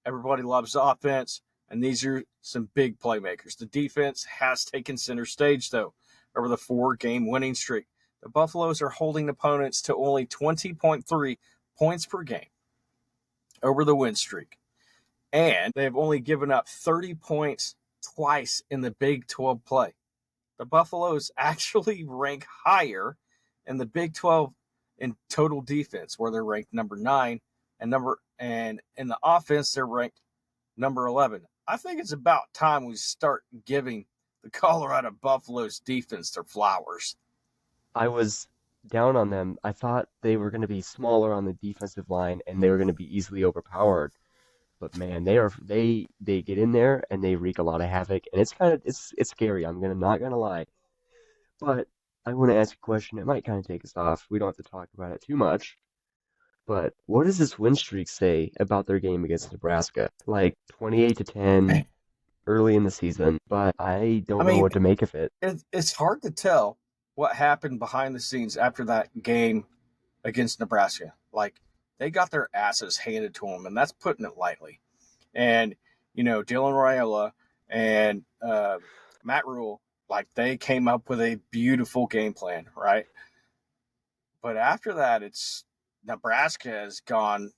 Everybody loves offense, and these are some big playmakers. The defense has taken center stage, though, over the 4-game winning streak. The Buffaloes are holding opponents to only 20.3 points per game over the win streak. And they've only given up 30 points twice in the Big 12 play. The Buffaloes actually rank higher in the Big 12 in total defense, where they're ranked number 9, and in the offense they're ranked number 11. I think it's about time we start giving the Colorado Buffaloes defense their flowers. I was down on them. I thought they were going to be smaller on the defensive line and they were going to be easily overpowered. But man, they get in there and they wreak a lot of havoc, and it's scary. Not gonna lie. But I want to ask a question. It might kind of take us off. We don't have to talk about it too much. But what does this win streak say about their game against Nebraska? Like 28-10 early in the season, but I don't know what to make of it. It's hard to tell what happened behind the scenes after that game against Nebraska. Like, they got their asses handed to them, and that's putting it lightly. And, Dylan Raiola and Matt Rule, like, they came up with a beautiful game plan, right? But after that, it's Nebraska has gone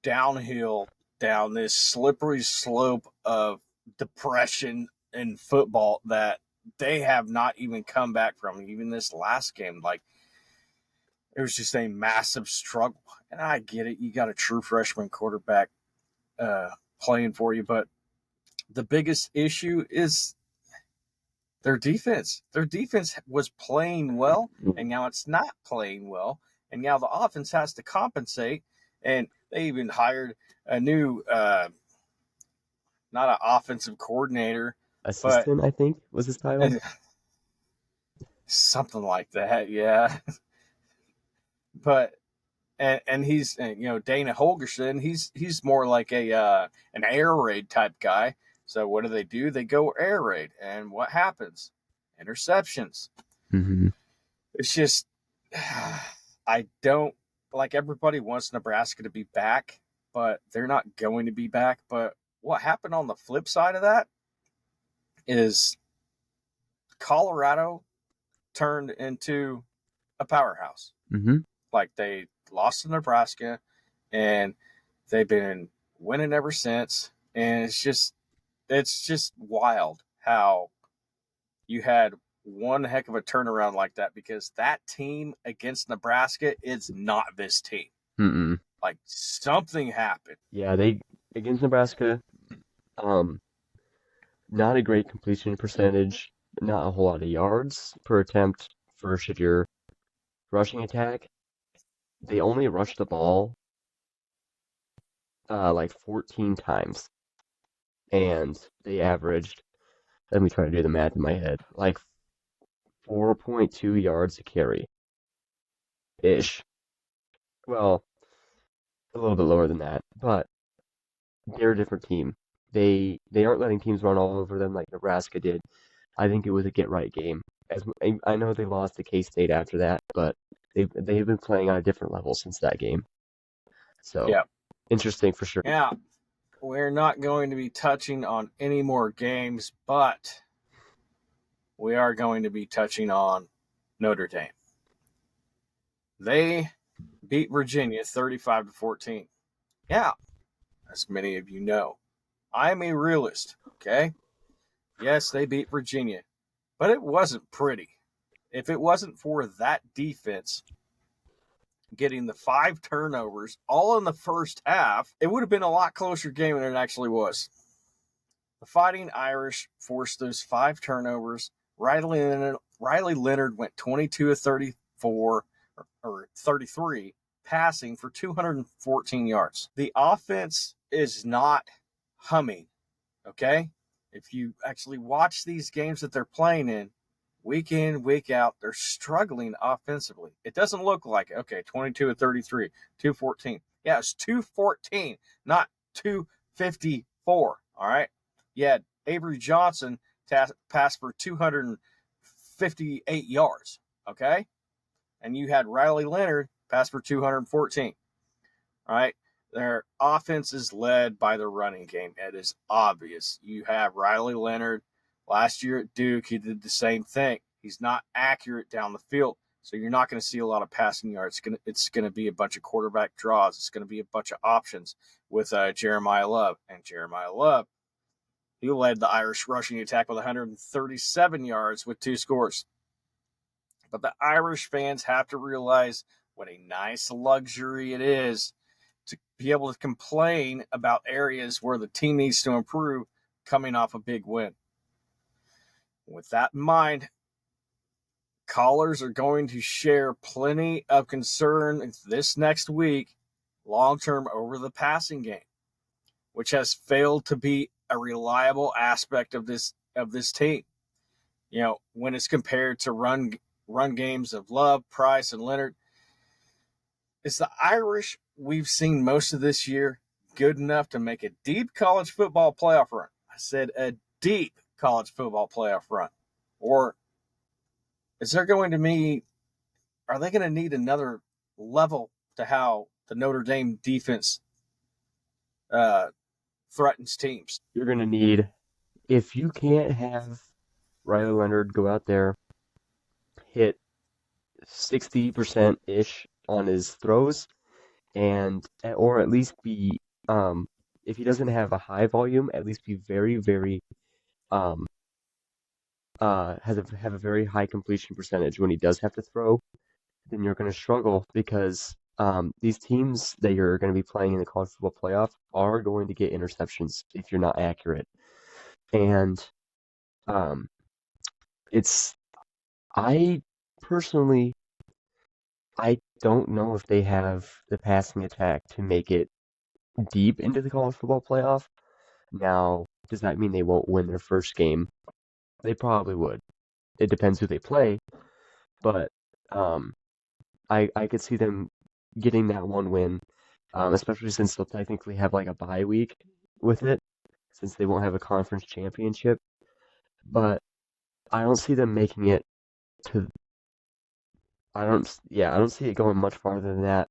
downhill down this slippery slope of depression in football that they have not even come back from. Even this last game, like, it was just a massive struggle. And I get it. You got a true freshman quarterback playing for you. But the biggest issue is their defense. Their defense was playing well, and now it's not playing well. And now the offense has to compensate. And they even hired a new, not an offensive coordinator. Assistant, I think, was his title. Something like that, yeah. But and he's Dana Holgerson. He's more like an air raid type guy. So what do? They go air raid, and what happens? Interceptions. Mm-hmm. It's just, I don't like everybody wants Nebraska to be back, but they're not going to be back. But what happened on the flip side of that is Colorado turned into a powerhouse. Mm-hmm. Like they lost to Nebraska, and they've been winning ever since. And it's just wild how you had one heck of a turnaround like that, because that team against Nebraska is not this team. Mm-mm. Like something happened. Yeah, they against Nebraska, um, not a great completion percentage, not a whole lot of yards per attempt versus your rushing attack. They only rushed the ball like 14 times, and they averaged, let me try to do the math in my head, like 4.2 yards a carry ish. Well, a little bit lower than that, but they're a different team. They aren't letting teams run all over them like Nebraska did. I think it was a get right game. As I know they lost to K-State after that, but they've been playing on a different level since that game. So Yeah. interesting for sure. Yeah. We're not going to be touching on any more games, but we are going to be touching on Notre Dame. They beat Virginia 35-14. Yeah, as many of you know, I'm a realist, okay? Yes, they beat Virginia, but it wasn't pretty. If it wasn't for that defense getting the 5 turnovers all in the first half, it would have been a lot closer game than it actually was. The Fighting Irish forced those 5 turnovers. Riley Leonard went 22 of 34 or 33 passing for 214 yards. The offense is not humming, okay? If you actually watch these games that they're playing in, week out, they're struggling offensively. It doesn't look like it. Okay, 22 of 33, 214. Yeah, it's 214, not 254, all right? Yeah, Avery Johnson passed for 258 yards, okay? And you had Riley Leonard pass for 214, all right? Their offense is led by the running game. It is obvious. You have Riley Leonard. Last year at Duke, he did the same thing. He's not accurate down the field, so you're not going to see a lot of passing yards. It's going to be a bunch of quarterback draws. It's going to be a bunch of options with Jeremiah Love. And Jeremiah Love, he led the Irish rushing attack with 137 yards with 2 scores. But the Irish fans have to realize what a nice luxury it is to be able to complain about areas where the team needs to improve coming off a big win. With that in mind, callers are going to share plenty of concern this next week, long-term over the passing game, which has failed to be a reliable aspect of this team. You know, when it's compared to run games of Love, Price, and Leonard, is the Irish we've seen most of this year good enough to make a deep college football playoff run? I said a deep college football playoff run. Or is there going to be, are they going to need another level to how the Notre Dame defense threatens teams? You're gonna need, if you can't have Riley Leonard go out there, hit 60% ish on his throws, and or at least be if he doesn't have a high volume, at least be very, very um have a very high completion percentage when he does have to throw, then you're going to struggle because these teams that you're going to be playing in the college football playoff are going to get interceptions if you're not accurate. And um, it's, I personally, I don't know if they have the passing attack to make it deep into the college football playoff. Now, does that mean they won't win their first game? They probably would. It depends who they play, but um, I could see them getting that one win, especially since they'll technically have like a bye week with it. since they won't have a conference championship. But I don't see them making it to. I don't see it going much farther than that.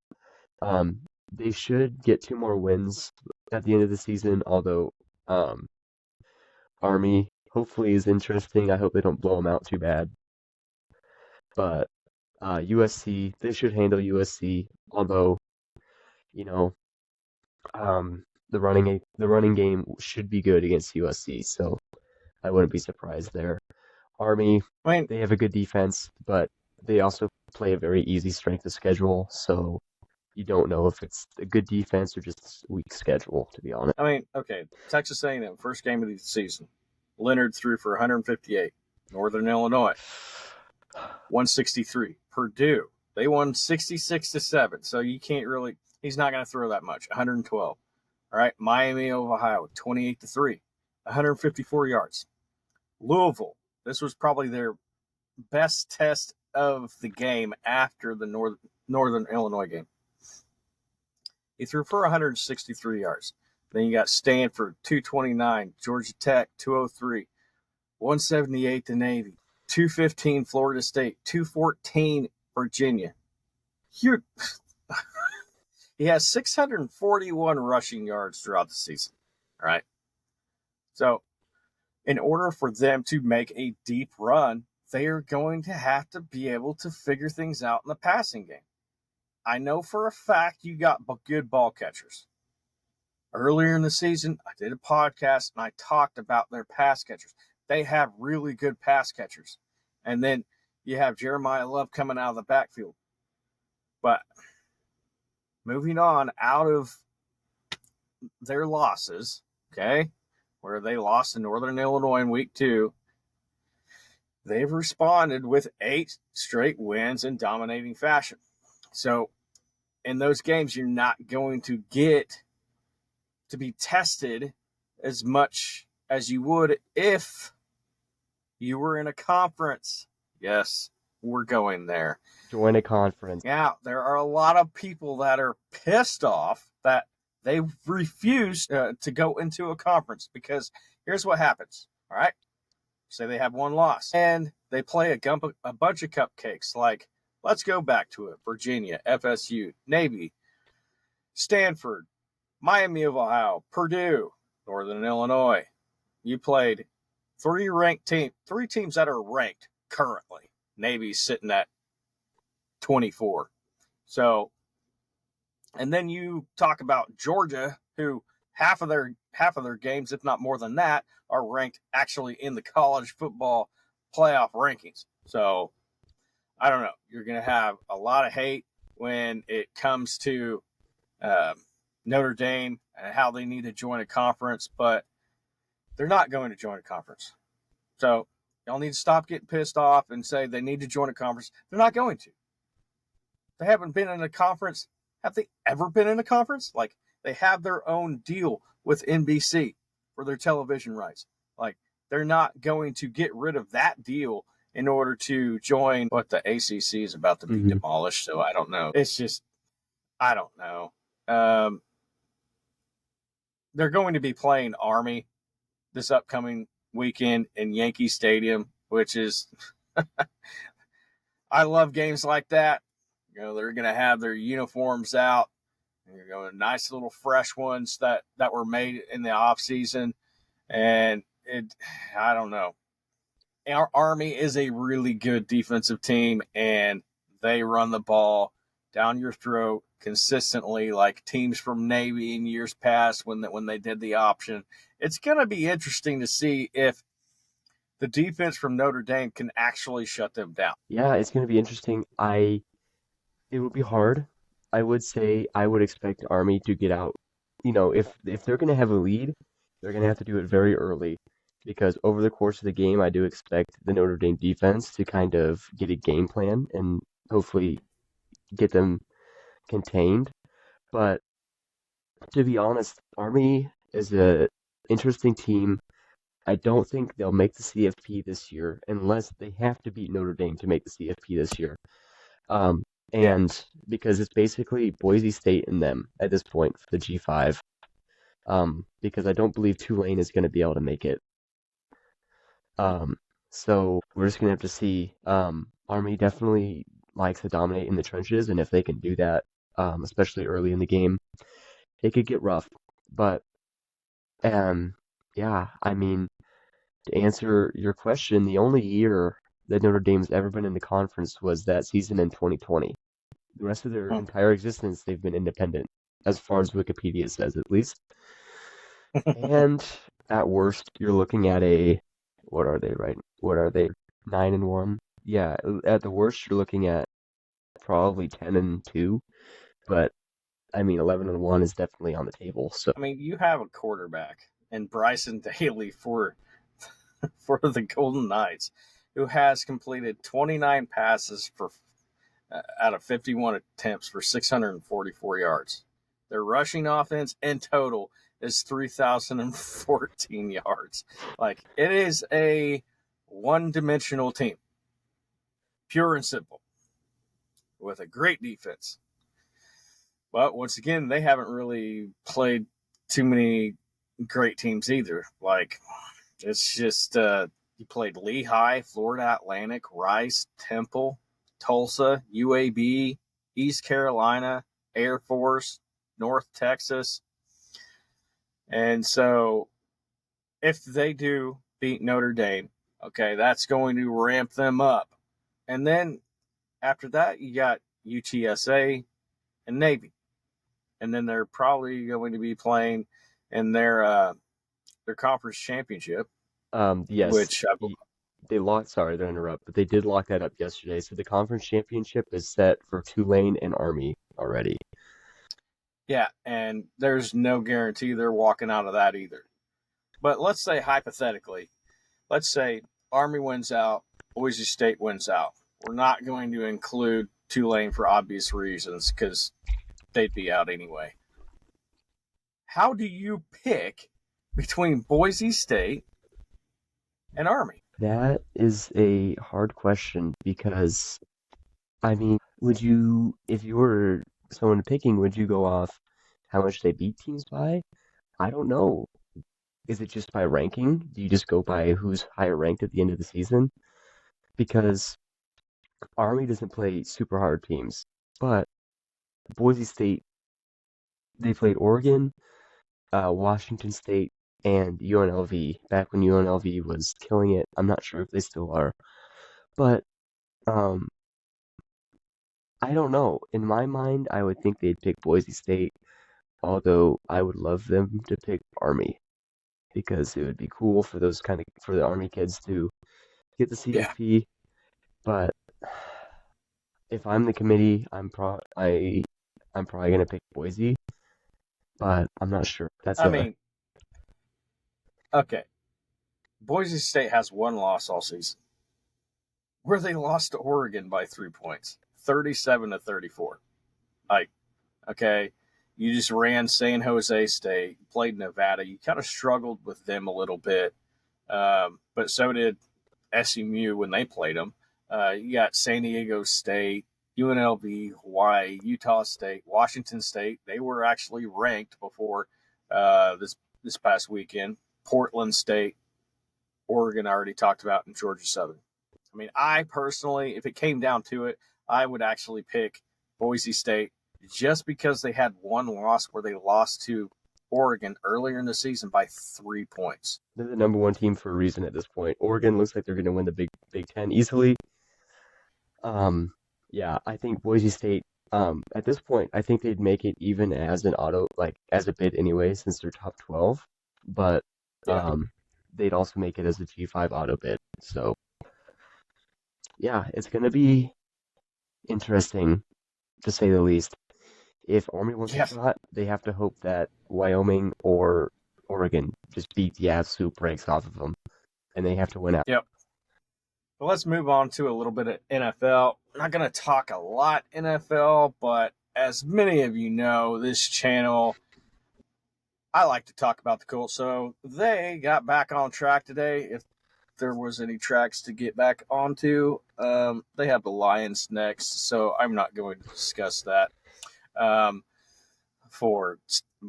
Um, they should get 2 more wins at the end of the season, although um, Army hopefully is interesting. I hope they don't blow them out too bad. But USC, they should handle USC, although, you know, the running game should be good against USC, so I wouldn't be surprised there. Army, I mean, they have a good defense, but they also play a very easy strength of schedule, so you don't know if it's a good defense or just a weak schedule, to be honest. okay, Texas A&M, first game of the season. Leonard threw for 158. Northern Illinois, 163. Purdue, they won 66-7, so you can't really – he's not going to throw that much, 112. All right, Miami of Ohio, 28-3, 154 yards. Louisville, this was probably their best test of the game after the Northern Illinois game. He threw for 163 yards. Then you got Stanford, 229, Georgia Tech, 203, 178 to Navy, 215 Florida State, 214 Virginia. He has 641 rushing yards throughout the season. All right. So, in order for them to make a deep run, they are going to have to be able to figure things out in the passing game. I know for a fact you got good ball catchers. Earlier in the season, I did a podcast and I talked about their pass catchers. They have really good pass catchers. And then you have Jeremiah Love coming out of the backfield. But moving on out of their losses, okay, where they lost to Northern Illinois in week 2, they've responded with 8 straight wins in dominating fashion. So in those games, you're not going to get to be tested as much as you would if you were in a conference. Yes, we're going there. Join a conference. Yeah, there are a lot of people that are pissed off that they refuse to go into a conference because here's what happens. All right, say they have one loss and they play a bunch of cupcakes like, let's go back to it, Virginia, FSU, Navy, Stanford, Miami of Ohio, Purdue, Northern Illinois. You played 3 teams that are ranked currently. Navy's sitting at 24. So, and then you talk about Georgia, who half of their games, if not more than that, are ranked actually in the college football playoff rankings. So, I don't know. You're going to have a lot of hate when it comes to Notre Dame and how they need to join a conference, but they're not going to join a conference. So y'all need to stop getting pissed off and say they need to join a conference. They're not going to. They haven't been in a conference. Have they ever been in a conference? Like, they have their own deal with NBC for their television rights. Like, they're not going to get rid of that deal in order to join what the ACC is about to be demolished. So I don't know. It's just, I don't know. They're going to be playing Army this upcoming weekend in Yankee Stadium, which is, I love games like that. You know, they're going to have their uniforms out. You're going nice little fresh ones that were made in the off season. And I don't know. Our Army is a really good defensive team, and they run the ball down your throat consistently, like teams from Navy in years past when they did the option. It's going to be interesting to see if the defense from Notre Dame can actually shut them down. Yeah, it's going to be interesting. It would be hard. I would say I would expect Army to get out. You know, if they're going to have a lead, they're going to have to do it very early because over the course of the game, I do expect the Notre Dame defense to kind of get a game plan and hopefully get them contained. But to be honest, Army is a interesting team. I don't think they'll make the CFP this year unless they have to beat Notre Dame to make the CFP this year. And because it's basically Boise State and them at this point for the G5. because I don't believe Tulane is going to be able to make it. So we're just going to have to see. Army definitely likes to dominate in the trenches, and if they can do that, especially early in the game, it could get rough. But um, yeah, I mean, to answer your question, the only year that Notre Dame's ever been in the conference was that season in 2020. The rest of their entire existence, they've been independent, as far as Wikipedia says, at least. And at worst, you're looking at what are they, right? What are they? 9-1? Yeah, at the worst, you're looking at probably 10-2, but I mean, 11-1 is definitely on the table. So, I mean, you have a quarterback and Bryson Daly for the Golden Knights, who has completed 29 passes for out of 51 attempts for 644 yards. Their rushing offense in total is 3,014 yards. Like, it is a one-dimensional team, pure and simple, with a great defense. But once again, they haven't really played too many great teams either. Like, it's just you played Lehigh, Florida Atlantic, Rice, Temple, Tulsa, UAB, East Carolina, Air Force, North Texas. And so if they do beat Notre Dame, okay, that's going to ramp them up. And then after that, you got UTSA and Navy. And then they're probably going to be playing in their conference championship, yes, which they locked, sorry to interrupt, but they did lock that up yesterday. So the conference championship is set for Tulane and Army already. yeah, and there's no guarantee they're walking out of that either. But let's say hypothetically, let's say Army wins out, Boise State wins out. We're not going to include Tulane for obvious reasons because they'd be out anyway. How do you pick between Boise State and Army? That is a hard question because, I mean, if you were someone picking, would you go off how much they beat teams by? I don't know. Is it just by ranking? Do you just go by who's higher ranked at the end of the season? Because Army doesn't play super hard teams, but Boise State, they played Oregon, Washington State, and UNLV back when UNLV was killing it. I'm not sure if they still are, but um, I don't know. In my mind, I would think they'd pick Boise State, although I would love them to pick Army because it would be cool for for the Army kids to get the Yeah. CFP. But if I'm the committee, I'm probably gonna pick Boise, but I'm not sure. I mean, okay. Boise State has one loss all season, where they lost to Oregon by 3 points, 37-34. Like, okay, you just ran San Jose State, played Nevada. You kind of struggled with them a little bit, but so did SMU when they played them. You got San Diego State, UNLV, Hawaii, Utah State, Washington State. They were actually ranked before this past weekend. Portland State, Oregon, I already talked about, and Georgia Southern. I mean, I personally, if it came down to it, I would actually pick Boise State just because they had one loss where they lost to Oregon earlier in the season by 3 points. They're the number one team for a reason at this point. Oregon looks like they're going to win the Big Ten easily. Yeah, I think Boise State. At this point, I think they'd make it even as an as a bid anyway, since they're top 12. But Yeah. they'd also make it as a G5 auto bid. So yeah, it's going to be interesting to say the least. If Army wants a shot, they have to hope that Wyoming or Oregon just beat the absolute brakes off of them, and they have to win out. Yep. Well, let's move on to a little bit of NFL. I'm not going to talk a lot NFL, but as many of you know, this channel, I like to talk about the Colts. So they got back on track today. If there was any tracks to get back onto, they have the Lions next, so I'm not going to discuss that for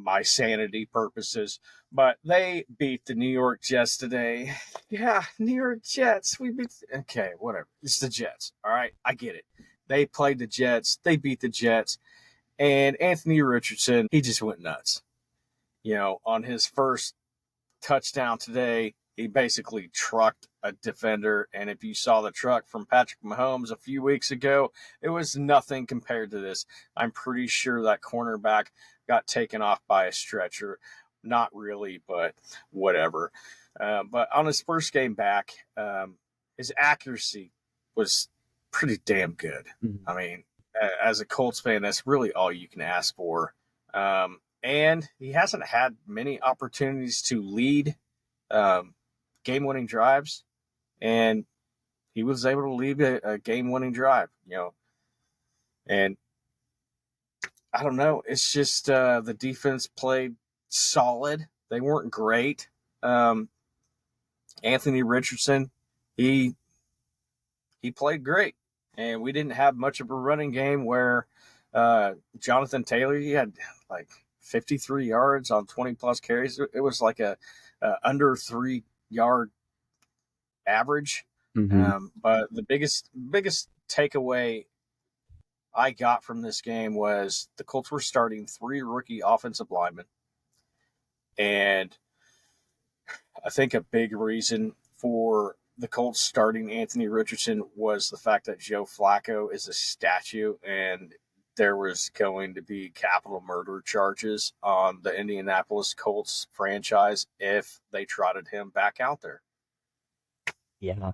my sanity purposes. But they beat the New York Jets today. Yeah, New York Jets. We beat. Okay, whatever. It's the Jets. All right, I get it. They played the Jets. They beat the Jets. And Anthony Richardson, he just went nuts. On his first touchdown today, he basically trucked a defender. And if you saw the truck from Patrick Mahomes a few weeks ago, it was nothing compared to this. I'm pretty sure that cornerback got taken off by a stretcher. Not really, but whatever. But on his first game back, his accuracy was pretty damn good. Mm-hmm. I mean, as a Colts fan, that's really all you can ask for. And he hasn't had many opportunities to lead game-winning drives, and he was able to lead a game-winning drive. And I don't know. It's just the defense played solid. They weren't great. Anthony Richardson, he played great, and we didn't have much of a running game where Jonathan Taylor, he had like 53 yards on 20-plus carries. It was like a under 3-yard average. Mm-hmm. But the biggest takeaway I got from this game was the Colts were starting 3 rookie offensive linemen. And I think a big reason for the Colts starting Anthony Richardson was the fact that Joe Flacco is a statue, and there was going to be capital murder charges on the Indianapolis Colts franchise if they trotted him back out there. Yeah.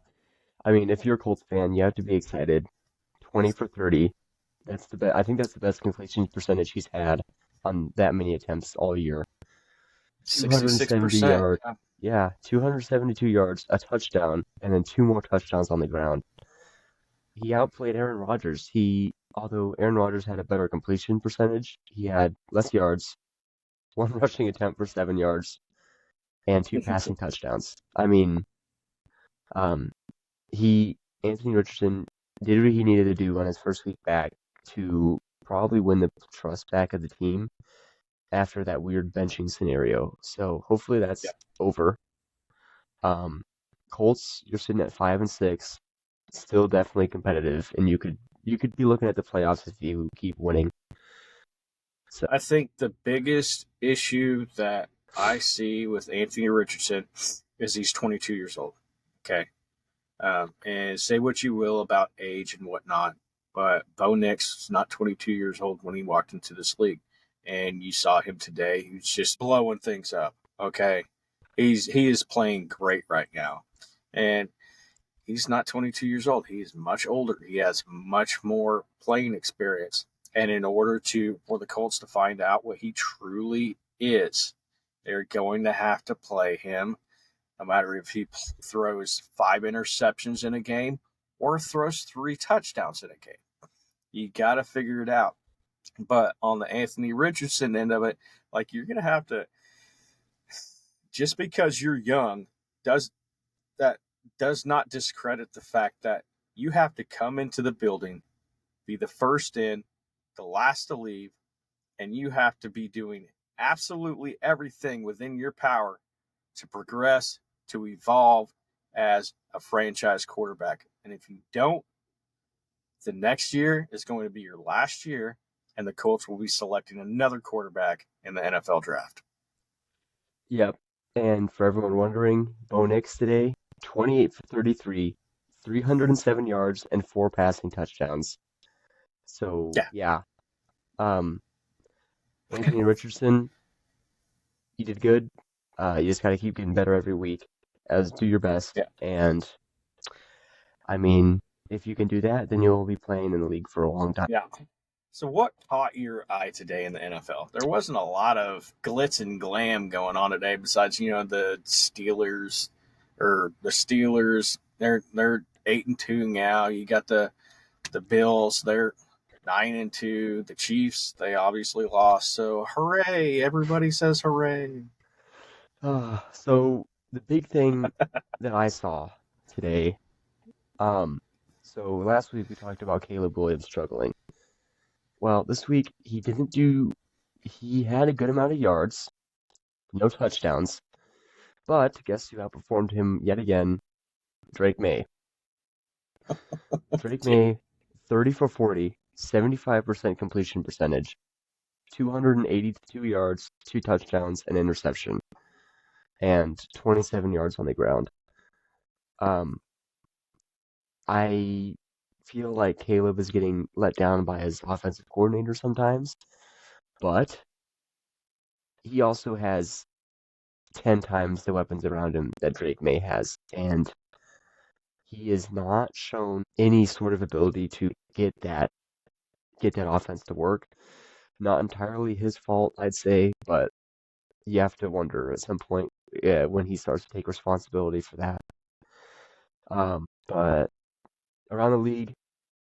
I mean, if you're a Colts fan, you have to be excited. 20 for 30. That's the best. I think that's the best completion percentage he's had on that many attempts all year. 270 66%. yards. Yeah, 272 yards, a touchdown, and then 2 more touchdowns on the ground. He outplayed Aaron Rodgers. Although Aaron Rodgers had a better completion percentage, he had less yards, 1 rushing attempt for 7 yards, and 2 passing touchdowns. I mean, um, Anthony Richardson did what he needed to do on his first week back to probably win the trust back of the team after that weird benching scenario. So hopefully that's over. Colts, you're sitting at 5-6, still definitely competitive, and you could be looking at the playoffs if you keep winning. So I think the biggest issue that I see with Anthony Richardson is he's 22 years old. Okay. And say what you will about age and whatnot, but Bo Nix was not 22 years old when he walked into this league. And you saw him today. He's just blowing things up. Okay. He is playing great right now. And he's not 22 years old. He is much older. He has much more playing experience. And in order for the Colts to find out what he truly is, they're going to have to play him, no matter if he throws 5 interceptions in a game or throws 3 touchdowns in a game. You got to figure it out. But on the Anthony Richardson end of it, like, you're going to have to, just because you're young, does not discredit the fact that you have to come into the building, be the first in, the last to leave, and you have to be doing absolutely everything within your power to progress, to evolve as a franchise quarterback. And if you don't, the next year is going to be your last year, and the Colts will be selecting another quarterback in the NFL draft. yep. And for everyone wondering, Bo Nix today, 28 for 33, 307 yards, and 4 passing touchdowns. So yeah. Anthony Richardson, you did good. You just gotta keep getting better every week, do your best. Yeah. And I mean, if you can do that, then you'll be playing in the league for a long time. Yeah. So what caught your eye today in the NFL? There wasn't a lot of glitz and glam going on today besides, the Steelers. They're 8-2 now. You got the Bills, they're 9-2. The Chiefs, they obviously lost. So hooray. Everybody says hooray. So the big thing that I saw today, so last week we talked about Caleb Williams struggling. Well, this week he didn't do he had a good amount of yards, no touchdowns, but guess who outperformed him yet again? Drake May. Drake May, 30 for 40, 75% completion percentage, 282 yards, 2 touchdowns, an interception, and 27 yards on the ground. Um, I feel like Caleb is getting let down by his offensive coordinator sometimes, but he also has 10 times the weapons around him that Drake May has, and he has not shown any sort of ability to get that offense to work. Not entirely his fault, I'd say, but you have to wonder at some point when he starts to take responsibility for that. But around the league,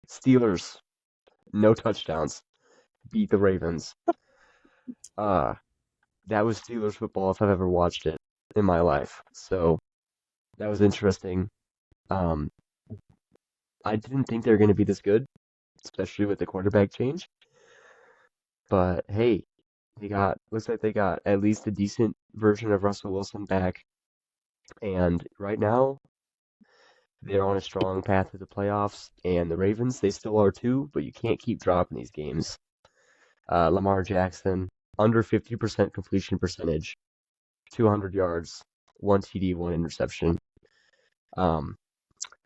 Steelers, no touchdowns, beat the Ravens. Uh, that was Steelers football if I've ever watched it in my life. So that was interesting. Um, I didn't think they were going to be this good, especially with the quarterback change. But hey, looks like they got at least a decent version of Russell Wilson back. And right now, they're on a strong path to the playoffs. And the Ravens, they still are too, but you can't keep dropping these games. Lamar Jackson, under 50% completion percentage, 200 yards, 1 TD, 1 interception.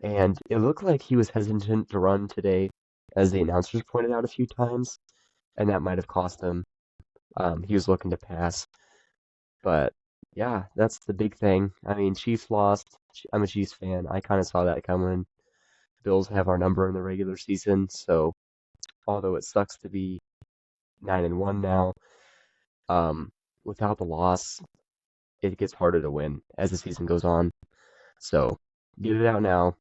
And it looked like he was hesitant to run today, as the announcers pointed out a few times, and that might have cost him. He was looking to pass. But yeah, that's the big thing. I mean, Chiefs lost. I'm a Chiefs fan. I kind of saw that coming. Bills have our number in the regular season, so although it sucks to be 9-1 now, without the loss, it gets harder to win as the season goes on. So get it out now.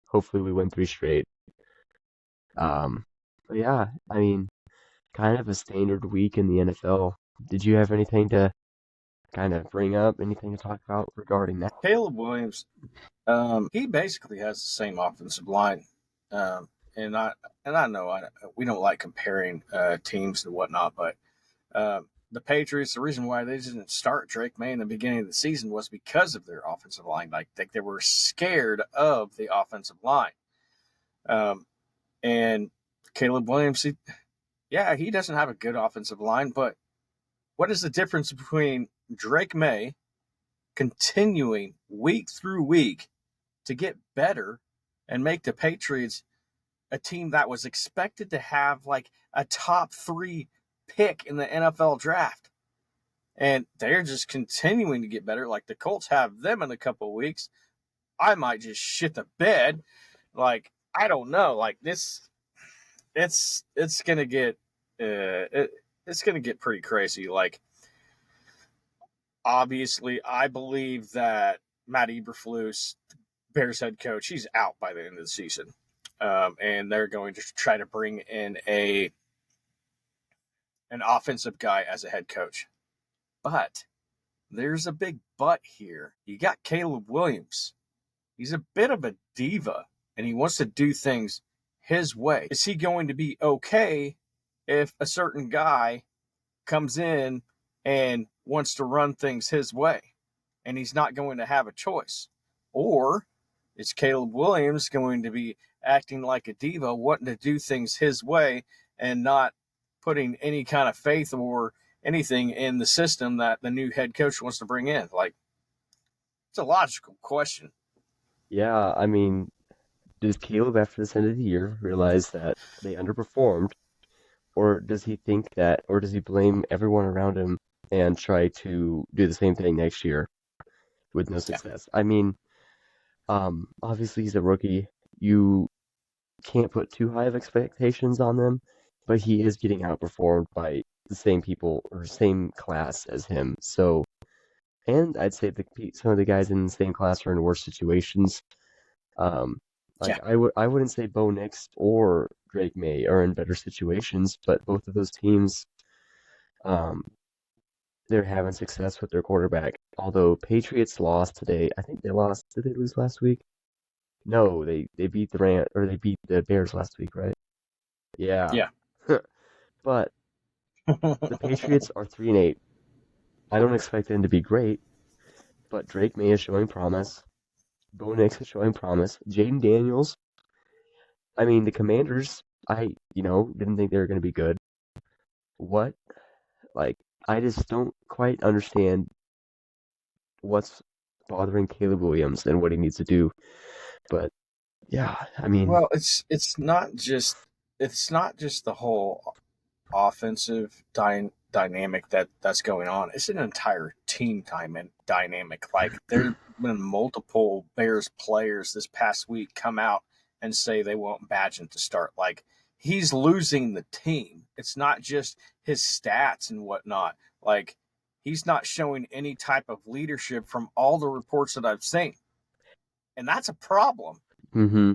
Hopefully we win 3 straight. But yeah, I mean, kind of a standard week in the NFL. Did you have anything to kind of bring up, anything to talk about regarding that? Caleb Williams, he basically has the same offensive line, um, and I know we don't like comparing teams and whatnot, but the Patriots, the reason why they didn't start Drake May in the beginning of the season was because of their offensive line. Like they were scared of the offensive line, and Caleb Williams, he doesn't have a good offensive line, but what is the difference between Drake May continuing week through week to get better and make the Patriots a team that was expected to have like a top 3 pick in the NFL draft? And they're just continuing to get better. Like the Colts have them in a couple of weeks. I might just shit the bed. Like, I don't know. Like it's gonna get it's gonna get pretty crazy. Like, obviously, I believe that Matt Eberflus, Bears head coach, he's out by the end of the season, and they're going to try to bring in an offensive guy as a head coach. But there's a big but here. You got Caleb Williams. He's a bit of a diva, and he wants to do things his way. Is he going to be okay if a certain guy comes in and wants to run things his way, and he's not going to have a choice? Or is Caleb Williams going to be acting like a diva, wanting to do things his way and not putting any kind of faith or anything in the system that the new head coach wants to bring in? Like, it's a logical question. Yeah, I mean, does Caleb, after this end of the year, realize that they underperformed, or does he think that, or does he blame everyone around him and try to do the same thing next year with no Yeah. success? I mean, obviously he's a rookie. You can't put too high of expectations on them, but he is getting outperformed by the same people or same class as him. So, and I'd say some of the guys in the same class are in worse situations. Um, Yeah. like I wouldn't say Bo Nix or Drake May are in better situations, but both of those teams, um, they're having success with their quarterback. Although Patriots lost today, I think they lost. Did they lose last week? No, they beat they beat the Bears last week, right? Yeah. Yeah. But The Patriots are 3-8. I don't expect them to be great, but Drake May is showing promise. Bo Nix is showing promise. Jaden Daniels. I mean, the Commanders. Didn't think they were going to be good. What? Like, I just don't quite understand what's bothering Caleb Williams and what he needs to do. But yeah, I mean, Well, it's not just the whole offensive dynamic that's going on. It's an entire team dynamic. Like there've been multiple Bears players this past week come out and say they want Badgett to start. Like he's losing the team. It's not just his stats and whatnot. Like he's not showing any type of leadership from all the reports that I've seen, and that's a problem. hmm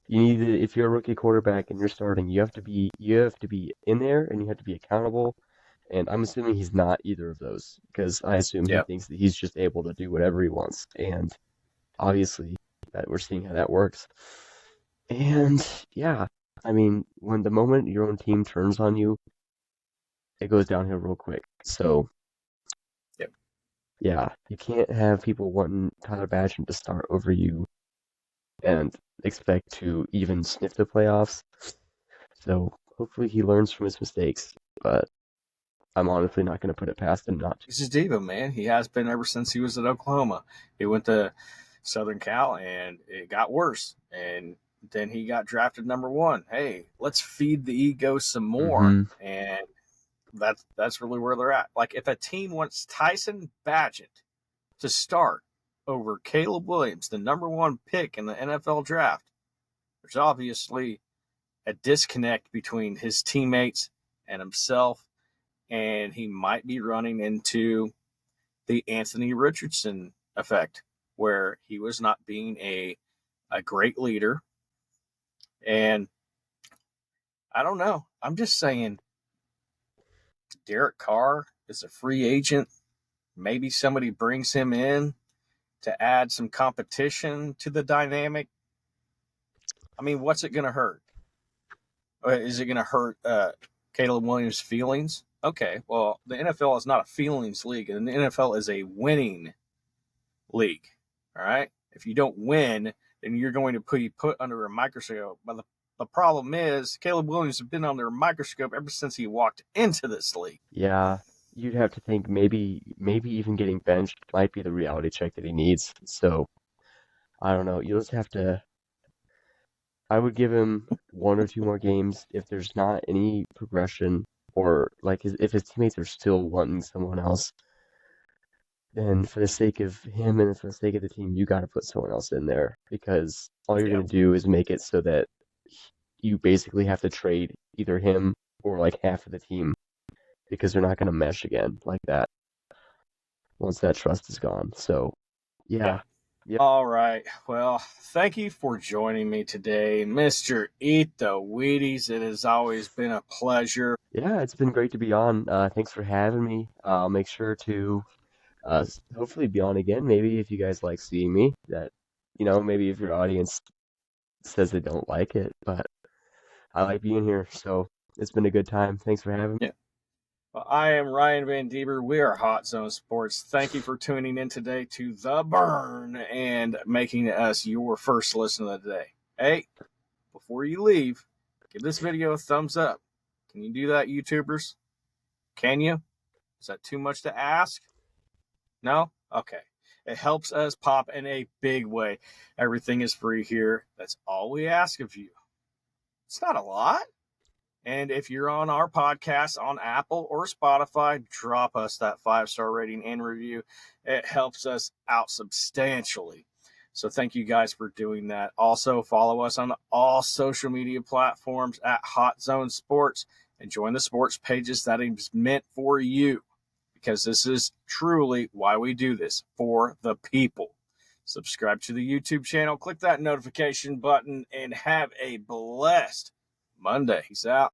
you need to, if you're a rookie quarterback and you're starting, you have to be in there and you have to be accountable. And I'm assuming he's not either of those because I assume he Yeah. thinks that he's just able to do whatever he wants. And obviously, that we're seeing how that works. And yeah, I mean, when the moment your own team turns on you, it goes downhill real quick. So Yep. yeah, you can't have people wanting Tyler Badgett to start over you and expect to even sniff the playoffs. So hopefully he learns from his mistakes, but I'm honestly not going to put it past him not to. He's a diva, man. He has been ever since he was at Oklahoma. He went to Southern Cal, and it got worse. And then he got drafted number 1. Hey, let's feed the ego some more. hmm And that's really where they're at. Like if a team wants Tyson Badgett to start over Caleb Williams, the number 1 pick in the NFL draft, there's obviously a disconnect between his teammates and himself, and he might be running into the Anthony Richardson effect, where he was not being a great leader. And I don't know. I'm just saying Derek Carr is a free agent. Maybe somebody brings him in to add some competition to the dynamic. I mean, what's it going to hurt? Is it going to hurt Caleb Williams' feelings? Okay, well, the NFL is not a feelings league, and the NFL is a winning league. All right. If you don't win, then you're going to be put under a microscope. But the problem is, Caleb Williams has been under a microscope ever since he walked into this league. Yeah, you'd have to think maybe even getting benched might be the reality check that he needs. So I don't know. You just have to. I would give him one or two more games if there's not any progression or like if his teammates are still wanting someone else. Then for the sake of him and for the sake of the team, you got to put someone else in there because all you're Yeah. going to do is make it so that you basically have to trade either him or like half of the team because they're not going to mesh again like that once that trust is gone. So, Yeah. yeah. Yep. All right. Well, thank you for joining me today, Mr. EatDaWheaties. It has always been a pleasure. Yeah, it's been great to be on. Thanks for having me. I'll make sure to hopefully be on again. Maybe if you guys like seeing me, maybe if your audience says they don't like it, but I like being here. So it's been a good time. Thanks for having me. Yeah. Well, I am Ryan Van Deeber. We are Hot Zone Sports. Thank you for tuning in today to The Burn and making us your first listen of the day. Hey, before you leave, give this video a thumbs up. Can you do that, YouTubers? Can you? Is that too much to ask? No? Okay. It helps us pop in a big way. Everything is free here. That's all we ask of you. It's not a lot. And if you're on our podcast on Apple or Spotify, drop us that 5-star rating and review. It helps us out substantially. So thank you guys for doing that. Also, follow us on all social media platforms at Hot Zone Sports and join the sports pages that is meant for you, because this is truly why we do this, for the people. Subscribe to the YouTube channel, click that notification button, and have a blessed Monday. Peace out.